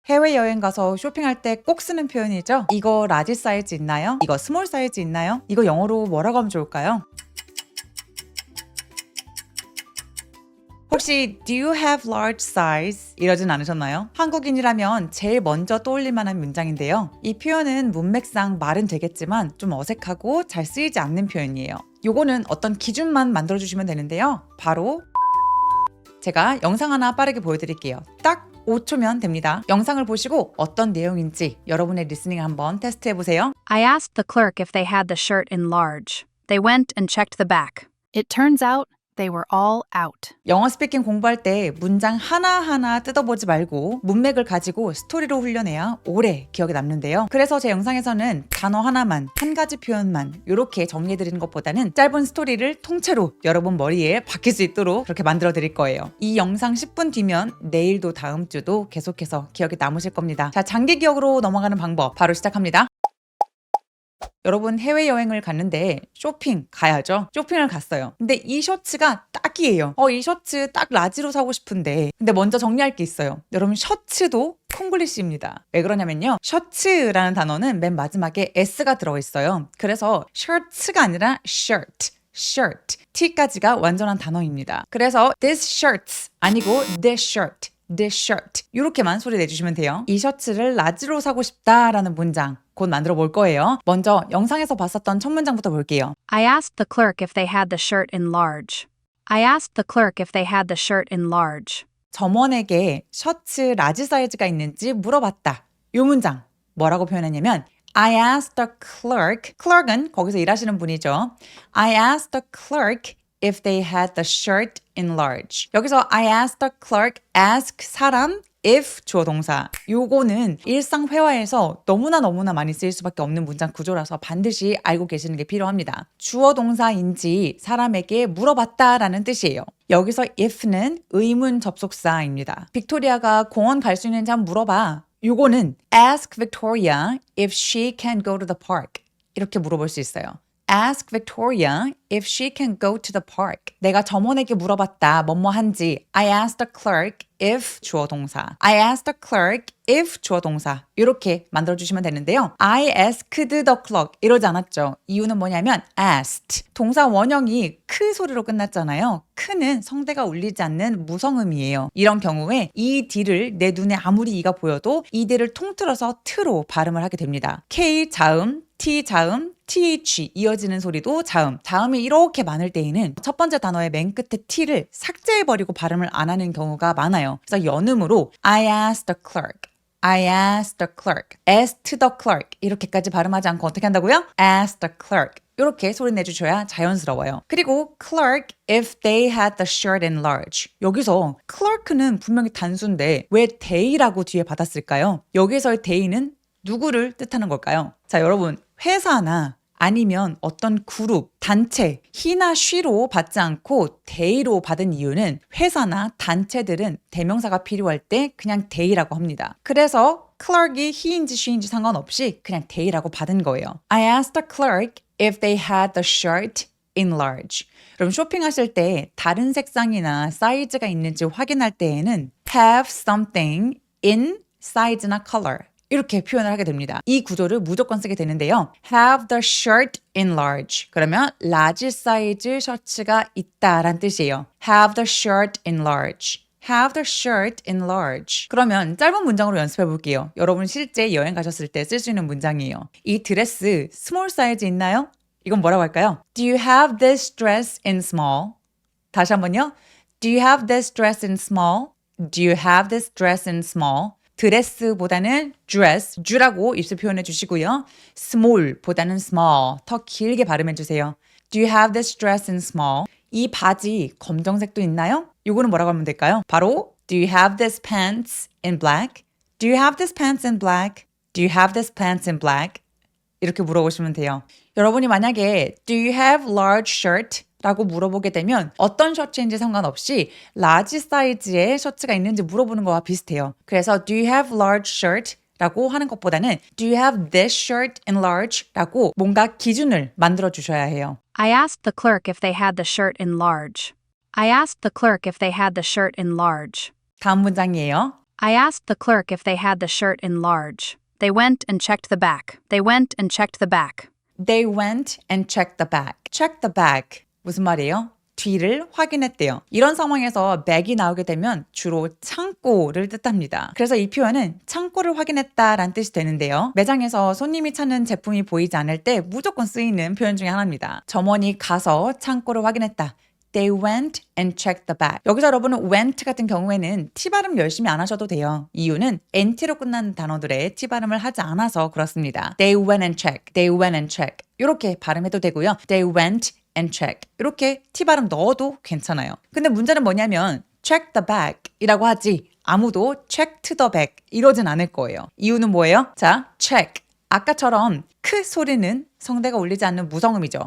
해외여행 가서 쇼핑할 때 꼭 쓰는 표현이죠. 이거 라지 사이즈 있나요? 이거 스몰 사이즈 있나요? 이거 영어로 뭐라고 하면 좋을까요? 혹시 do you have large size? 이러진 않으셨나요? 한국인이라면 제일 먼저 떠올릴 만한 문장인데요. 이 표현은 문맥상 말은 되겠지만 좀 어색하고 잘 쓰이지 않는 표현이에요. 요거는 어떤 기준만 만들어주시면 되는데요. 바로 제가 영상 하나 빠르게 보여드릴게요. 딱 5초면 됩니다. 영상을 보시고 어떤 내용인지 여러분의 리스닝을 한번 테스트해보세요. I asked the clerk if they had the shirt in large. They went and checked the back. It turns out they were all out. 영어 스피킹 공부할 때 문장 하나하나 뜯어보지 말고 문맥을 가지고 스토리로 훈련해야 오래 기억에 남는데요. 그래서 제 영상에서는 단어 하나만, 한 가지 표현만 이렇게 정리해드리는 것보다는 짧은 스토리를 통째로 여러분 머리에 박힐 수 있도록 그렇게 만들어 드릴 거예요. 이 영상 10분 뒤면 내일도 다음 주도 계속해서 기억에 남으실 겁니다. 자, 장기 기억으로 넘어가는 방법 바로 시작합니다. 여러분 해외여행을 갔는데 쇼핑 가야죠. 쇼핑을 갔어요. 근데 이 셔츠가 딱이에요. 이 셔츠 딱 라지로 사고 싶은데 근데 먼저 정리할 게 있어요. 여러분 셔츠도 콩글리시입니다. 왜 그러냐면요. 셔츠라는 단어는 맨 마지막에 S가 들어있어요. 그래서 셔츠가 아니라 shirt. T까지가 완전한 단어입니다. 그래서 this shirts 아니고 this shirt. this shirt 이렇게만 소리 내주시면 돼요. 이 셔츠를 라지로 사고 싶다라는 문장 곧 만들어 볼 거예요. 먼저 영상에서 봤었던 첫 문장부터 볼게요. I asked the clerk if they had the shirt in large. I asked the clerk if they had the shirt in large. 점원에게 셔츠 라지 사이즈가 있는지 물어봤다. 이 문장 뭐라고 표현했냐면 I asked the clerk은 거기서 일하시는 분이죠. I asked the clerk if they had the shirt in large. 여기서 I asked the clerk, ask 사람, if 주어 동사. 요거는 일상 회화에서 너무나 많이 쓰일 수밖에 없는 문장 구조라서 반드시 알고 계시는 게 필요합니다. 주어 동사인지 사람에게 물어봤다라는 뜻이에요. 여기서 if는 의문 접속사입니다. 빅토리아가 공원 갈 수 있는지 한번 물어봐. 요거는 ask Victoria if she can go to the park. 이렇게 물어볼 수 있어요. Ask Victoria if she can go to the park. 내가 점원에게 물어봤다. 뭐뭐 한지. I asked the clerk if 주어 동사. I asked the clerk if 주어 동사. 이렇게 만들어주시면 되는데요. I asked the clerk 이러지 않았죠. 이유는 뭐냐면 asked. 동사 원형이 크 소리로 끝났잖아요. 크는 성대가 울리지 않는 무성음이에요. 이런 경우에 이 D를 내 눈에 아무리 이가 보여도 이 D를 통틀어서 트로 발음을 하게 됩니다. K 자음, T 자음, TH 이어지는 소리도 자음. 자음이 이렇게 많을 때에는 첫 번째 단어의 맨 끝에 T를 삭제해버리고 발음을 안 하는 경우가 많아요. 그래서 연음으로 I asked the clerk. I asked the clerk. asked the clerk. 이렇게까지 발음하지 않고 어떻게 한다고요? asked the clerk. 이렇게 소리 내주셔야 자연스러워요. 그리고 clerk if they had the shirt in large. 여기서 clerk는 분명히 단수인데 왜 they라고 뒤에 받았을까요? 여기서의 they는 누구를 뜻하는 걸까요? 자, 여러분 회사나 아니면 어떤 그룹, 단체, he나 she로 받지 않고 they로 받은 이유는 회사나 단체들은 대명사가 필요할 때 그냥 they라고 합니다. 그래서 clerk이 he인지 she인지 상관없이 그냥 they라고 받은 거예요. I asked the clerk if they had the shirt in large. 그럼 쇼핑하실 때 다른 색상이나 사이즈가 있는지 확인할 때에는 have something in size나 color 이렇게 표현을 하게 됩니다. 이 구조를 무조건 쓰게 되는데요. Have the shirt in large. 그러면 라지 사이즈 셔츠가 있다란 뜻이에요. Have the shirt in large. Have the shirt in large. 그러면 짧은 문장으로 연습해 볼게요. 여러분 실제 여행 가셨을 때 쓸 수 있는 문장이에요. 이 드레스 스몰 사이즈 있나요? 이건 뭐라고 할까요? Do you have this dress in small? 다시 한번요. Do you have this dress in small? Do you have this dress in small? 드레스보다는 dress, 주라고 입술 표현해 주시고요. small보다는 small, 더 길게 발음해 주세요. Do you have this dress in small? 이 바지 검정색도 있나요? 이거는 뭐라고 하면 될까요? 바로 Do you have this pants in black? Do you have this pants in black? Do you have this pants in black? 이렇게 물어보시면 돼요. 여러분이 만약에 Do you have large shirt? 라고 물어보게 되면 어떤 셔츠인지 상관없이 라지 사이즈의 셔츠가 있는지 물어보는 거와 비슷해요. 그래서 Do you have large shirt? 라고 하는 것보다는 Do you have this shirt in large? 라고 뭔가 기준을 만들어 주셔야 해요. I asked the clerk if they had the shirt in large. I asked the clerk if they had the shirt in large. 다음 문장이에요. I asked the clerk if they had the shirt in large. They went and checked the back. They went and checked the back. They went and checked the back. Check the back. 무슨 말이에요? 뒤를 확인했대요. 이런 상황에서 back이 나오게 되면 주로 창고를 뜻합니다. 그래서 이 표현은 창고를 확인했다라는 뜻이 되는데요. 매장에서 손님이 찾는 제품이 보이지 않을 때 무조건 쓰이는 표현 중에 하나입니다. 점원이 가서 창고를 확인했다. They went and checked the back. 여기서 여러분은 went 같은 경우에는 T 발음 열심히 안 하셔도 돼요. 이유는 NT로 끝나는 단어들의 T 발음을 하지 않아서 그렇습니다. They went and checked. They went and checked. 이렇게 발음해도 되고요. They went and checked. 이렇게 T 발음 넣어도 괜찮아요. 근데 문제는 뭐냐면 check the back 이라고 하지 아무도 checked the back 이러진 않을 거예요. 이유는 뭐예요? 자, check. 아까처럼 크 소리는 성대가 울리지 않는 무성음이죠.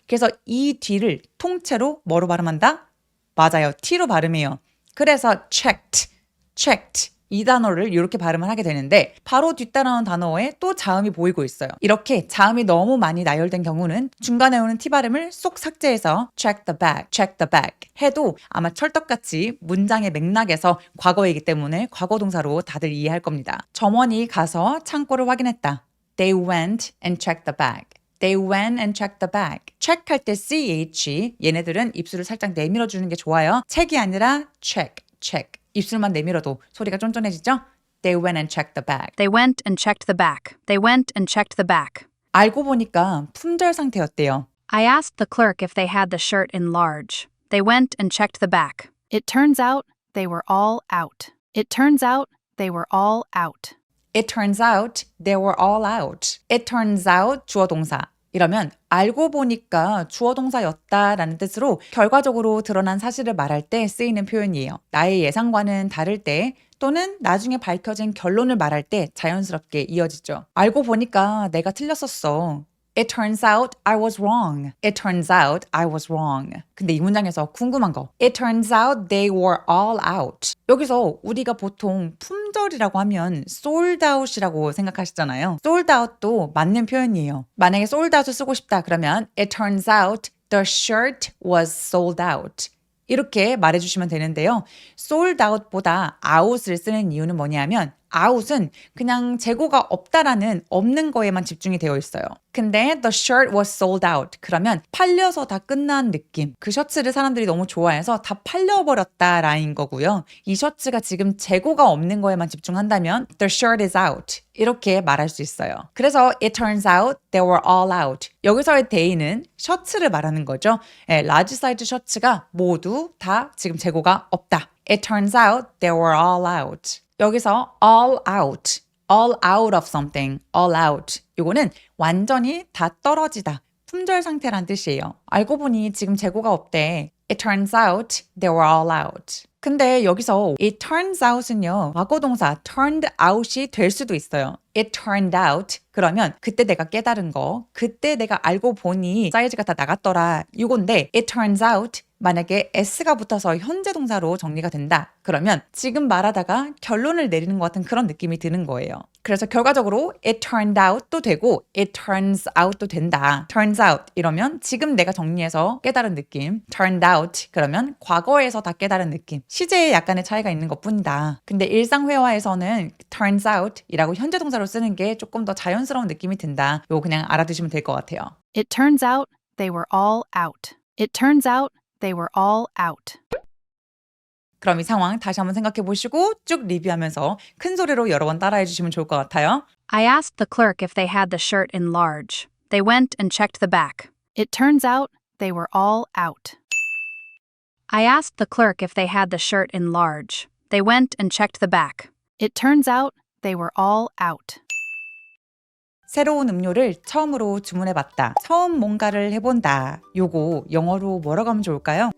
그래서 이 뒤를 통째로 뭐로 발음한다? 맞아요. T로 발음해요. 그래서 checked, checked 이 단어를 이렇게 발음을 하게 되는데 바로 뒤따라오는 단어에 또 자음이 보이고 있어요. 이렇게 자음이 너무 많이 나열된 경우는 중간에 오는 T 발음을 쏙 삭제해서 check the back 해도 아마 찰떡같이 문장의 맥락에서 과거이기 때문에 과거 동사로 다들 이해할 겁니다. 점원이 가서 창고를 확인했다. They went and checked the bag. They went and checked the bag. check 할 때 CH 얘네들은 입술을 살짝 내밀어 주는 게 좋아요. check이 아니라 check. 입술만 내밀어도 소리가 쫀쫀해지죠? They went and checked the bag. They went and checked the back. They went and checked the back. 알고 보니까 품절 상태였대요. I asked the clerk if they had the shirt in large. They went and checked the back. It turns out they were all out. It turns out they were all out. It turns out they were all out. It turns out 주어 동사. 이러면 알고 보니까 주어 동사였다라는 뜻으로 결과적으로 드러난 사실을 말할 때 쓰이는 표현이에요. 나의 예상과는 다를 때 또는 나중에 밝혀진 결론을 말할 때 자연스럽게 이어지죠. 알고 보니까 내가 틀렸었어. It turns out I was wrong. It turns out I was wrong. 근데 이 문장에서 궁금한 거. It turns out they were all out. 여기서 우리가 보통 품절이라고 하면 sold out이라고 생각하시잖아요. sold out도 맞는 표현이에요. 만약에 sold out을 쓰고 싶다 그러면 It turns out the shirt was sold out. 이렇게 말해주시면 되는데요. sold out보다 out을 쓰는 이유는 뭐냐면 out은 그냥 재고가 없다라는 없는 거에만 집중이 되어 있어요. 근데 the shirt was sold out. 그러면 팔려서 다 끝난 느낌. 그 셔츠를 사람들이 너무 좋아해서 다 팔려버렸다라는 거고요. 이 셔츠가 지금 재고가 없는 거에만 집중한다면 the shirt is out. 이렇게 말할 수 있어요. 그래서 it turns out they were all out. 여기서의 they는 셔츠를 말하는 거죠. 라지 사이즈 셔츠가 모두 다 지금 재고가 없다. It turns out they were all out. 여기서 all out of something, all out. 이거는 완전히 다 떨어지다, 품절 상태란 뜻이에요. 알고 보니 지금 재고가 없대. It turns out they were all out. 근데 여기서 it turns out은요, 과거 동사 turned out이 될 수도 있어요. It turned out. 그러면 그때 내가 깨달은 거, 그때 내가 알고 보니 사이즈가 다 나갔더라. 이건데 it turns out 만약에 s가 붙어서 현재 동사로 정리가 된다. 그러면 지금 말하다가 결론을 내리는 것 같은 그런 느낌이 드는 거예요. 그래서 결과적으로 it turned out도 되고 it turns out도 된다. turns out 이러면 지금 내가 정리해서 깨달은 느낌. turned out 그러면 과거에서 다 깨달은 느낌. 시제에 약간의 차이가 있는 것뿐이다. 근데 일상회화에서는 turns out 이라고 현재 동사로 쓰는 게 조금 더 자연스러운 느낌이 든다. 요거 그냥 알아두시면 될 것 같아요. It turns out they were all out. It turns out they were all out. 그럼 이 상황 다시 한번 생각해 보시고 쭉 리뷰하면서 큰 소리로 여러 번 따라해 주시면 좋을 것 같아요. I asked the clerk if they had the shirt in large. They went and checked the back. It turns out they were all out. I asked the clerk if they had the shirt in large. They went and checked the back. It turns out they were all out. 새로운 음료를 처음으로 주문해 봤다. 처음 뭔가를 해본다. 요거 영어로 뭐라고 하면 좋을까요?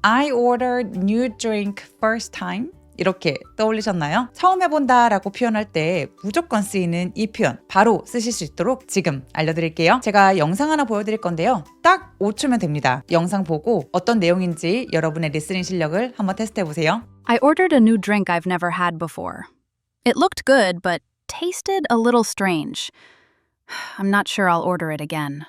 I ordered new drink first time. 이렇게 떠올리셨나요? 처음 해본다 라고 표현할 때 무조건 쓰이는 이 표현 바로 쓰실 수 있도록 지금 알려드릴게요. 제가 영상 하나 보여드릴 건데요. 딱 5초면 됩니다. 영상 보고 어떤 내용인지 여러분의 리스닝 실력을 한번 테스트해보세요. I ordered a new drink I've never had before. It looked good, but tasted a little strange. I'm not sure I'll order it again.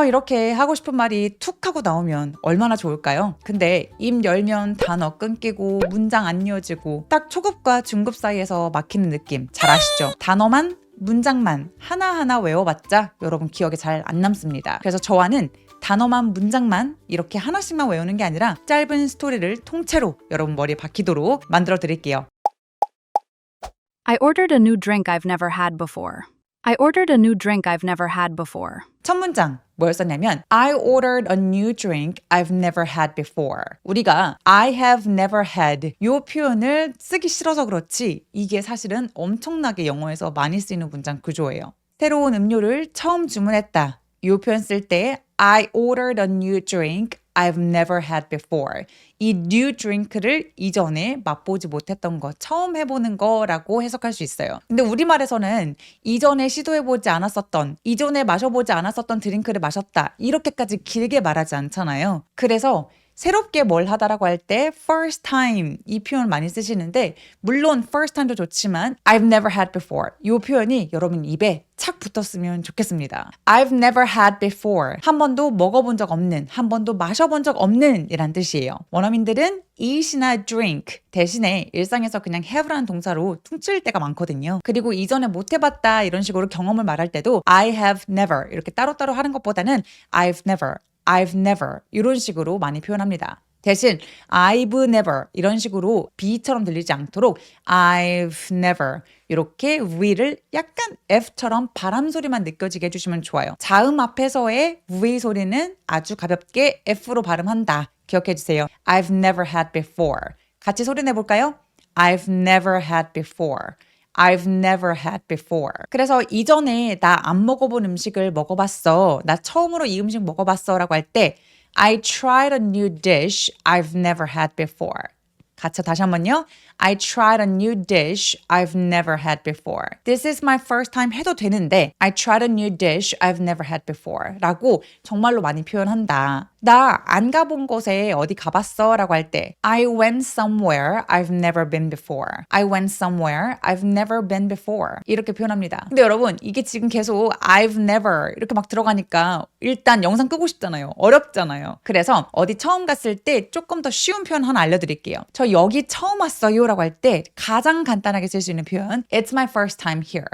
이렇게 하고 싶은 말이 툭 하고 나오면 얼마나 좋을까요? 근데 입 열면 단어 끊기고 문장 안 이어지고 딱 초급과 중급 사이에서 막히는 느낌 잘 아시죠? 단어만 문장만 하나하나 외워봤자 여러분 기억에 잘 안 남습니다. 그래서 저와는 단어만 문장만 이렇게 하나씩만 외우는 게 아니라 짧은 스토리를 통째로 여러분 머리에 박히도록 만들어 드릴게요. I ordered a new drink I've never had before. I ordered a new drink I've never had before. 첫 문장 뭐였었냐면 I ordered a new drink I've never had before. 우리가 I have never had 이 표현을 쓰기 싫어서 그렇지 이게 사실은 엄청나게 영어에서 많이 쓰이는 문장 구조예요. 새로운 음료를 처음 주문했다. 이 표현 쓸 때 I ordered a new drink I've never had before. 이 new drink를 이전에 맛보지 못했던 거, 처음 해보는 거라고 해석할 수 있어요. 근데 우리말에서는 이전에 시도해보지 않았었던, 이전에 마셔보지 않았었던 드링크를 마셨다. 이렇게까지 길게 말하지 않잖아요. 그래서 새롭게 뭘 하다라고 할 때 first time 이 표현을 많이 쓰시는데 물론 first time도 좋지만 I've never had before 이 표현이 여러분 입에 착 붙었으면 좋겠습니다. I've never had before 한 번도 먹어본 적 없는, 한 번도 마셔본 적 없는 이란 뜻이에요. 원어민들은 eat이나 drink 대신에 일상에서 그냥 have라는 동사로 퉁칠 때가 많거든요. 그리고 이전에 못 해봤다 이런 식으로 경험을 말할 때도 I have never 이렇게 따로따로 하는 것보다는 I've never 이런 식으로 많이 표현합니다. 대신 I've never 이런 식으로 B처럼 들리지 않도록 I've never 이렇게 V를 약간 F처럼 바람 소리만 느껴지게 해주시면 좋아요. 자음 앞에서의 V 소리는 아주 가볍게 F로 발음한다. 기억해 주세요. I've never had before. 같이 소리 내볼까요? I've never had before. I've never had before. 그래서 이전에 나 안 먹어본 음식을 먹어봤어. 나 처음으로 이 음식 먹어봤어 라고 할 때 I tried a new dish I've never had before. 같이 다시 한번요. I tried a new dish I've never had before. This is my first time 해도 되는데 I tried a new dish I've never had before 라고 정말로 많이 표현한다. 나 안 가본 곳에 어디 가봤어 라고 할 때 I went somewhere I've never been before. I went somewhere I've never been before. 이렇게 표현합니다. 근데 여러분 이게 지금 계속 I've never 이렇게 막 들어가니까 일단 영상 끄고 싶잖아요. 어렵잖아요. 그래서 어디 처음 갔을 때 조금 더 쉬운 표현 하나 알려드릴게요. 저 여기 처음 왔어요 라고 할 때 가장 간단하게 쓸 수 있는 표현 It's my first time here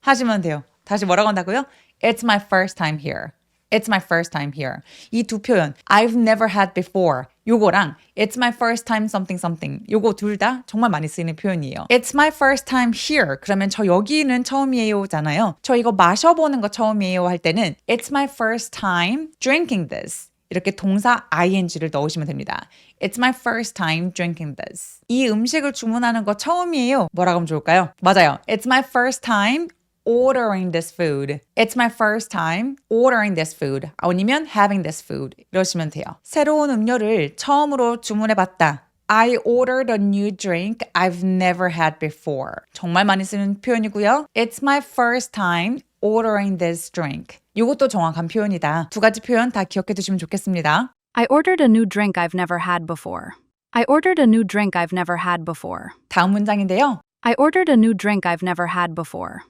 하시면 돼요. 다시 뭐라고 한다고요? It's my first time here. It's my first time here. 이 두 표현 I've never had before 요거랑 It's my first time something something 요거 둘 다 정말 많이 쓰이는 표현이에요. It's my first time here 그러면 저 여기는 처음이에요 잖아요. 저 이거 마셔보는 거 처음이에요 할 때는 It's my first time drinking this 이렇게 동사 ing를 넣으시면 됩니다. It's my first time drinking this. 이 음식을 주문하는 거 처음이에요. 뭐라고 하면 좋을까요? 맞아요. It's my first time ordering this food. It's my first time ordering this food. 아니면 having this food. 이러시면 돼요. 새로운 음료를 처음으로 주문해봤다. I ordered a new drink I've never had before. 정말 많이 쓰는 표현이고요. It's my first time ordering this drink. 이것도 정확한 표현이다. 두 가지 표현 다 기억해 두시면 좋겠습니다. I ordered a new drink I've never had before. I ordered a new drink I've never had before. 다음 문장인데요. I ordered a new drink I've never had before.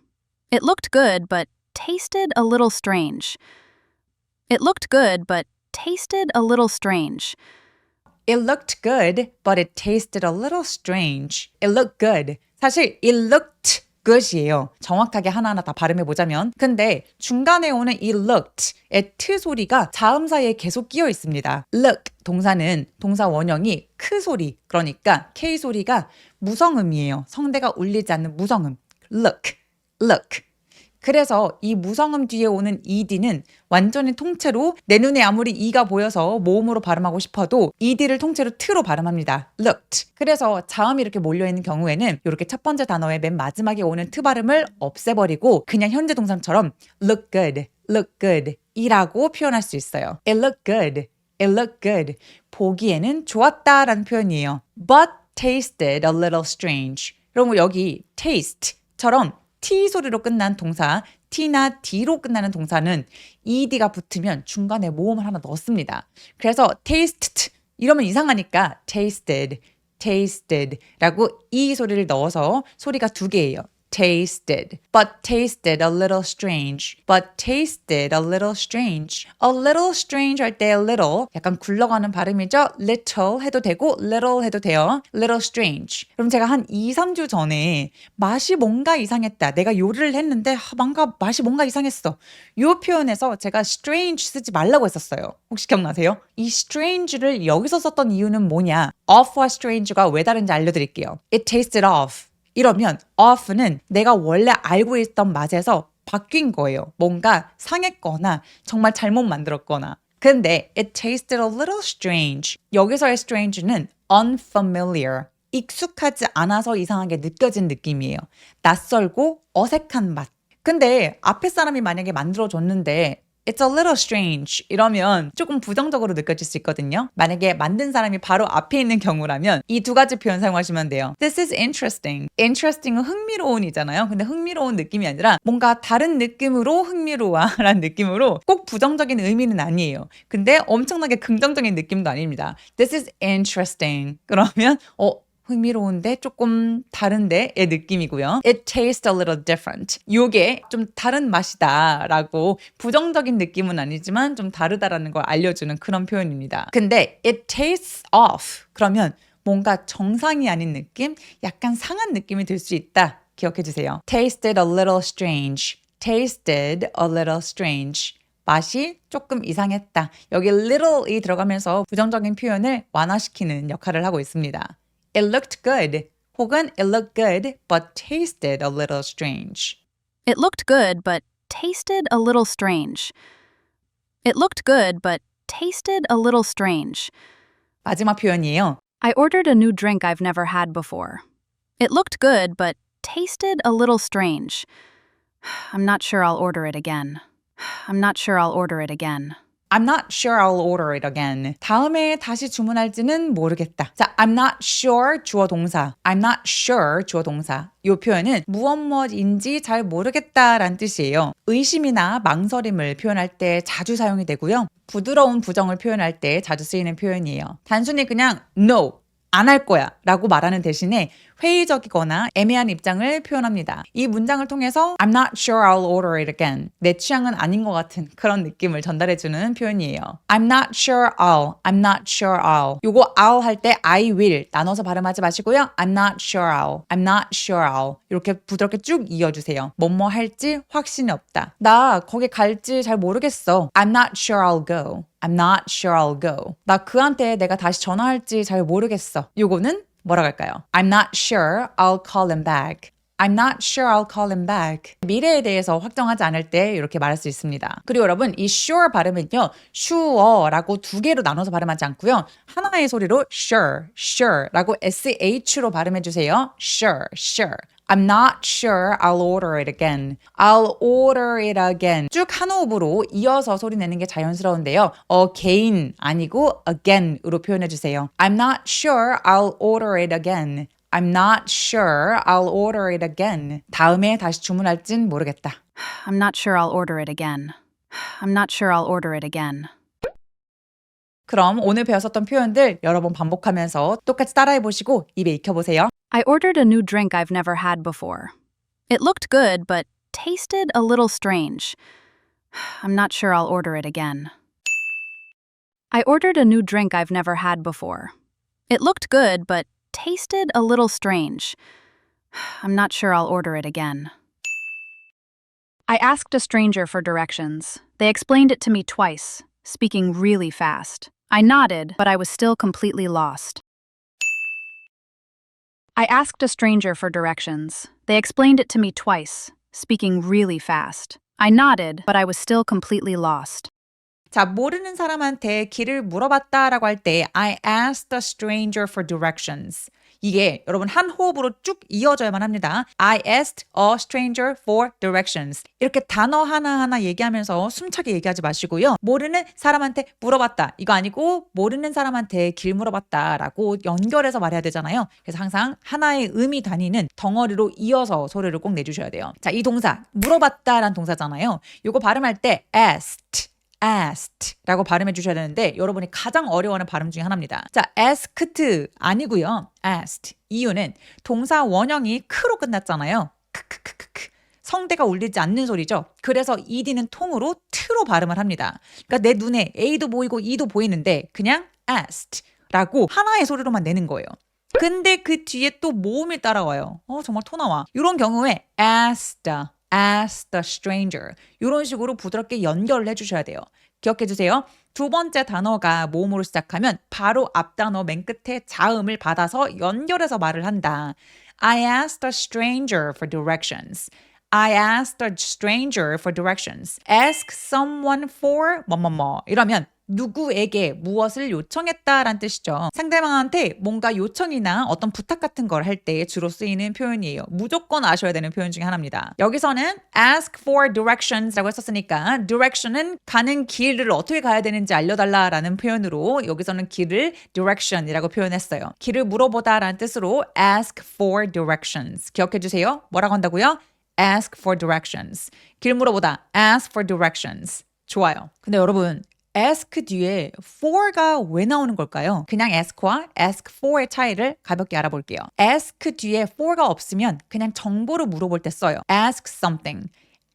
It looked good, but tasted a little strange. It looked good, but tasted a little strange. It looked good, but it tasted a little strange. It looked good. 사실 it looked good이에요. 정확하게 하나하나 다 발음해 보자면. 근데 중간에 오는 it looked의 트 소리가 자음 사이에 계속 끼어 있습니다. look 동사는 동사 원형이 크 소리, 그러니까 K 소리가 무성음이에요. 성대가 울리지 않는 무성음. look, look. 그래서 이 무성음 뒤에 오는 ed는 완전히 통째로 내 눈에 아무리 e가 보여서 모음으로 발음하고 싶어도 ed를 통째로 t로 발음합니다. looked. 그래서 자음이 이렇게 몰려있는 경우에는 이렇게 첫 번째 단어의 맨 마지막에 오는 트 발음을 없애버리고 그냥 현재 동사처럼 look good, look good 이라고 표현할 수 있어요. It looked good, it looked good. 보기에는 좋았다라는 표현이에요. But tasted a little strange. 그럼 여기 taste처럼 T 소리로 끝난 동사, T나 D로 끝나는 동사는 ED가 붙으면 중간에 모음을 하나 넣습니다. 그래서 tasted 이러면 이상하니까 tasted, tasted 라고 E 소리를 넣어서 소리가 두 개예요. tasted, but tasted a little strange, but tasted a little strange. A little strange 할 때 little 약간 굴러가는 발음이죠. little 해도 되고 little 해도 돼요. little strange. 그럼 제가 한 2, 3주 전에 맛이 뭔가 이상했다. 내가 요리를 했는데 맛이 뭔가 이상했어. 이 표현에서 제가 strange 쓰지 말라고 했었어요. 혹시 기억나세요? 이 strange를 여기서 썼던 이유는 뭐냐? off와 strange가 왜 다른지 알려드릴게요. It tasted off. 이러면 off는 내가 원래 알고 있던 맛에서 바뀐 거예요. 뭔가 상했거나 정말 잘못 만들었거나. 근데 it tasted a little strange. 여기서의 strange는 unfamiliar. 익숙하지 않아서 이상하게 느껴진 느낌이에요. 낯설고 어색한 맛. 근데 앞에 사람이 만약에 만들어줬는데 It's a little strange 이러면 조금 부정적으로 느껴질 수 있거든요. 만약에 만든 사람이 바로 앞에 있는 경우라면 이 두 가지 표현 사용하시면 돼요. This is interesting. Interesting은 흥미로운이잖아요. 근데 흥미로운 느낌이 아니라 뭔가 다른 느낌으로 흥미로워라는 느낌으로 꼭 부정적인 의미는 아니에요. 근데 엄청나게 긍정적인 느낌도 아닙니다. This is interesting. 그러면 흥미로운데 조금 다른데의 느낌이고요. It tastes a little different. 이게 좀 다른 맛이다 라고 부정적인 느낌은 아니지만 좀 다르다라는 걸 알려주는 그런 표현입니다. 근데 it tastes off. 그러면 뭔가 정상이 아닌 느낌? 약간 상한 느낌이 들 수 있다. 기억해 주세요. Tasted a little strange. Tasted a little strange. 맛이 조금 이상했다. 여기 little이 들어가면서 부정적인 표현을 완화시키는 역할을 하고 있습니다. It looked good. 혹은 it looked good but tasted a little strange. It looked good, but tasted a little strange. It looked good, but tasted a little strange. 마지막 표현이에요. I ordered a new drink I've never had before. It looked good, but tasted a little strange. I'm not sure I'll order it again. I'm not sure I'll order it again. I'm not sure I'll order it again. 다음에 다시 주문할지는 모르겠다. 자, I'm not sure 주어 동사. I'm not sure 주어 동사. 이 표현은 무엇인지 잘 모르겠다라는 뜻이에요. 의심이나 망설임을 표현할 때 자주 사용이 되고요. 부드러운 부정을 표현할 때 자주 쓰이는 표현이에요. 단순히 그냥 no, 안 할 거야 라고 말하는 대신에 회의적이거나 애매한 입장을 표현합니다. 이 문장을 통해서 I'm not sure I'll order it again. 내 취향은 아닌 것 같은 그런 느낌을 전달해주는 표현이에요. I'm not sure I'll. I'm not sure I'll. 요거 I'll 할 때 I will 나눠서 발음하지 마시고요. I'm not sure I'll. I'm not sure I'll. 이렇게 부드럽게 쭉 이어주세요. 뭐뭐 할지 확신이 없다. 나 거기 갈지 잘 모르겠어. I'm not sure I'll go. I'm not sure I'll go. 나 그한테 내가 다시 전화할지 잘 모르겠어. 요거는 뭐라고 할까요? I'm not sure I'll call him back. I'm not sure I'll call him back. 미래에 대해서 확정하지 않을 때 이렇게 말할 수 있습니다. 그리고 여러분 이 sure 발음은요. sure라고 두 개로 나눠서 발음하지 않고요. 하나의 소리로 sure, sure라고 sh로 발음해 주세요. sure, sure. I'm not sure I'll order it again. I'll order it again. 쭉 한 호흡으로 이어서 소리 내는 게 자연스러운데요. again 아니고 again으로 표현해 주세요. I'm not sure I'll order it again. I'm not sure I'll order it again. 다음에 다시 주문할진 모르겠다. I'm not sure I'll order it again. I'm not sure I'll order it again. 그럼 오늘 배웠었던 표현들 여러 번 반복하면서 똑같이 따라해보시고 입에 익혀보세요. I ordered a new drink I've never had before. It looked good, but tasted a little strange. I'm not sure I'll order it again. I ordered a new drink I've never had before. It looked good, but tasted a little strange. I'm not sure I'll order it again. I asked a stranger for directions. They explained it to me twice, speaking really fast. I nodded, but I was still completely lost. I asked a stranger for directions. They explained it to me twice, speaking really fast. I nodded, but I was still completely lost. 자, 모르는 사람한테 길을 물어봤다라고 할 때 I asked a stranger for directions. 이게 여러분 한 호흡으로 쭉 이어져야만 합니다. I asked a stranger for directions. 이렇게 단어 하나하나 얘기하면서 숨차게 얘기하지 마시고요. 모르는 사람한테 물어봤다. 이거 아니고 모르는 사람한테 길 물어봤다라고 연결해서 말해야 되잖아요. 그래서 항상 하나의 음이 다니는 덩어리로 이어서 소리를 꼭 내주셔야 돼요. 자, 이 동사 물어봤다라는 동사잖아요. 이거 발음할 때 asked 라고 발음해 주셔야 되는데 여러분이 가장 어려워하는 발음 중에 하나입니다. 자, asked 아니고요. asked. 이유는 동사 원형이 크로 끝났잖아요. 크크크크크. 성대가 울리지 않는 소리죠. 그래서 ed는 통으로 트로 발음을 합니다. 그러니까 내 눈에 a도 보이고 e도 보이는데 그냥 asked 라고 하나의 소리로만 내는 거예요. 근데 그 뒤에 또 모음이 따라와요. 정말 토 나와. 이런 경우에 asked a stranger. 이런 식으로 부드럽게 연결을 해주셔야 돼요. 기억해 주세요. 두 번째 단어가 모음으로 시작하면 바로 앞 단어 맨 끝에 자음을 받아서 연결해서 말을 한다. I asked a stranger for directions. I asked a stranger for directions. Ask someone for 뭐뭐뭐 이러면 누구에게 무엇을 요청했다라는 뜻이죠. 상대방한테 뭔가 요청이나 어떤 부탁 같은 걸 할 때 주로 쓰이는 표현이에요. 무조건 아셔야 되는 표현 중에 하나입니다. 여기서는 ask for directions라고 했었으니까 direction은 가는 길을 어떻게 가야 되는지 알려달라라는 표현으로 여기서는 길을 direction이라고 표현했어요. 길을 물어보다라는 뜻으로 ask for directions. 기억해 주세요. 뭐라고 한다고요? ask for directions. 길 물어보다 ask for directions. 좋아요. 근데 여러분 ask 뒤에 for가 왜 나오는 걸까요? 그냥 ask와 ask for의 차이를 가볍게 알아볼게요. ask 뒤에 for가 없으면 그냥 정보를 물어볼 때 써요. ask something,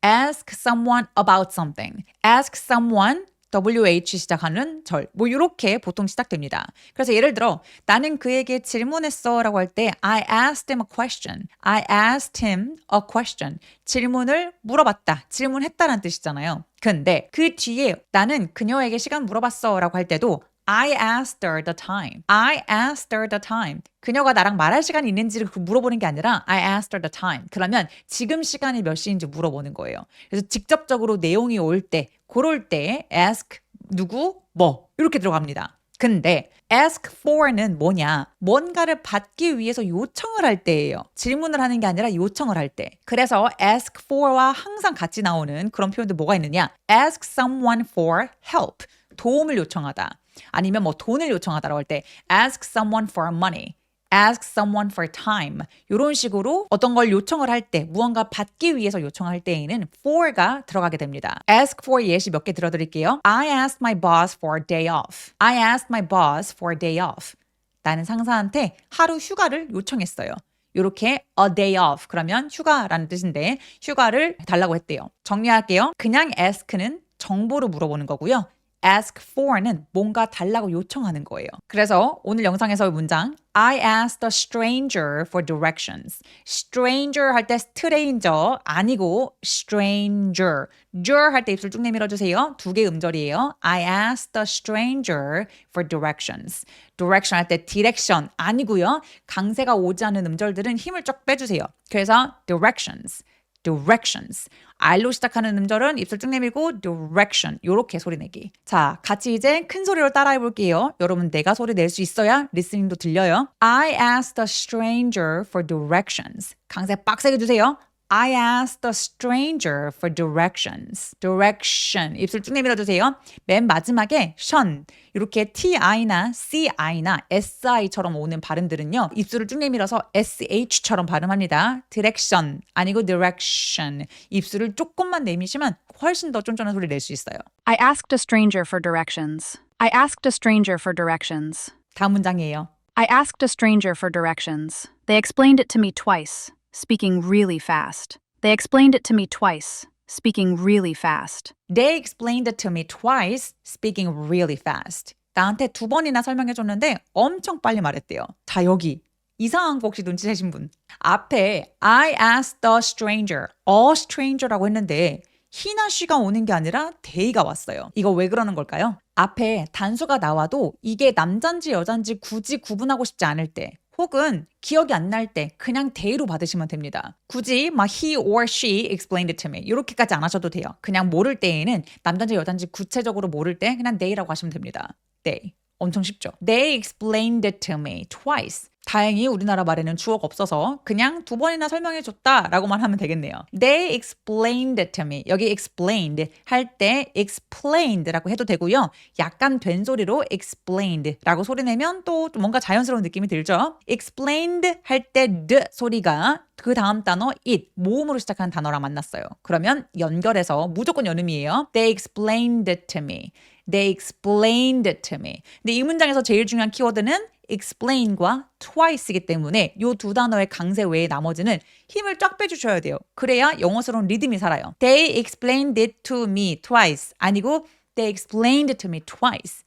ask someone about something, ask someone WH 시작하는 절. 뭐 이렇게 보통 시작됩니다. 그래서 예를 들어 나는 그에게 질문했어 라고 할 때 I asked him a question. I asked him a question. 질문을 물어봤다. 질문했다라는 뜻이잖아요. 근데 그 뒤에 나는 그녀에게 시간 물어봤어 라고 할 때도 I asked her the time. I asked her the time. 그녀가 나랑 말할 시간이 있는지를 물어보는 게 아니라 I asked her the time. 그러면 지금 시간이 몇 시인지 물어보는 거예요. 그래서 직접적으로 내용이 올 때, 그럴 때 ask 누구, 뭐 이렇게 들어갑니다. 근데 ask for는 뭐냐? 뭔가를 받기 위해서 요청을 할 때예요. 질문을 하는 게 아니라 요청을 할 때. 그래서 ask for와 항상 같이 나오는 그런 표현들 뭐가 있느냐? ask someone for help. 도움을 요청하다. 아니면 뭐 돈을 요청하다라고 할 때 ask someone for money, ask someone for time 이런 식으로 어떤 걸 요청을 할 때 무언가 받기 위해서 요청할 때에는 for가 들어가게 됩니다. ask for 예시 몇 개 들어드릴게요. I asked my boss for a day off. I asked my boss for a day off. 나는 상사한테 하루 휴가를 요청했어요. 이렇게 a day off 그러면 휴가라는 뜻인데 휴가를 달라고 했대요. 정리할게요. 그냥 ask는 정보를 물어보는 거고요. ask for는 뭔가 달라고 요청하는 거예요. 그래서 오늘 영상에서의 문장 I asked a stranger for directions. stranger 할 때 stranger 아니고 stranger. ger 할 때 입술 쭉 내밀어주세요. 두 개 음절이에요. I asked a stranger for directions. direction 할 때 direction 아니고요. 강세가 오지 않는 음절들은 힘을 쫙 빼주세요. 그래서 directions. directions. R로 시작하는 음절은 입술 쭉 내밀고 direction 이렇게 소리 내기. 자, 같이 이제 큰 소리로 따라해 볼게요. 여러분 내가 소리 낼 수 있어야 리스닝도 들려요. I asked a stranger for directions. 강세 빡세게 주세요. I asked a stranger for directions. direction. 입술 쭉 내밀어 주세요. 맨 마지막에 션. 이렇게 TI나 CI나 SI처럼 오는 발음들은요. 입술을 쭉 내밀어서 SH처럼 발음합니다. direction 아니고 direction. 입술을 조금만 내미시면 훨씬 더 쫀쫀한 소리 낼 수 있어요. I asked a stranger for directions. I asked a stranger for directions. 다음 문장이에요. I asked a stranger for directions. They explained it to me twice, speaking really fast. They explained it to me twice, speaking really fast. They explained it to me twice, speaking really fast. 나한테 두 번이나 설명해줬는데 엄청 빨리 말했대요. 자, 여기 이상한 거 혹시 눈치채신 분? 앞에 I asked the stranger, a stranger라고 했는데 he나 she가 오는 게 아니라 they가 왔어요. 이거 왜 그러는 걸까요? 앞에 단수가 나와도 이게 남잔지 여잔지 굳이 구분하고 싶지 않을 때 혹은 기억이 안 날 때 그냥 they로 받으시면 됩니다. 굳이 막 he or she explained it to me 이렇게까지 안 하셔도 돼요. 그냥 모를 때에는 남잔지 여잔지 구체적으로 모를 때 그냥 they라고 하시면 됩니다. they. 엄청 쉽죠? They explained it to me twice. 다행히 우리나라 말에는 주어가 없어서 그냥 두 번이나 설명해줬다라고만 하면 되겠네요. They explained it to me. 여기 explained 할 때 explained라고 해도 되고요. 약간 된 소리로 explained라고 소리내면 또 뭔가 자연스러운 느낌이 들죠. explained 할 때 the 소리가 그 다음 단어 it, 모음으로 시작하는 단어랑 만났어요. 그러면 연결해서 무조건 연음이에요. They explained it to me. They explained it to me. 근데 이 문장에서 제일 중요한 키워드는 explain과 twice이기 때문에 이 두 단어의 강세 외에 나머지는 힘을 쫙 빼주셔야 돼요. 그래야 영어스러운 리듬이 살아요. They explained it to me twice. 아니고 They explained it to me twice.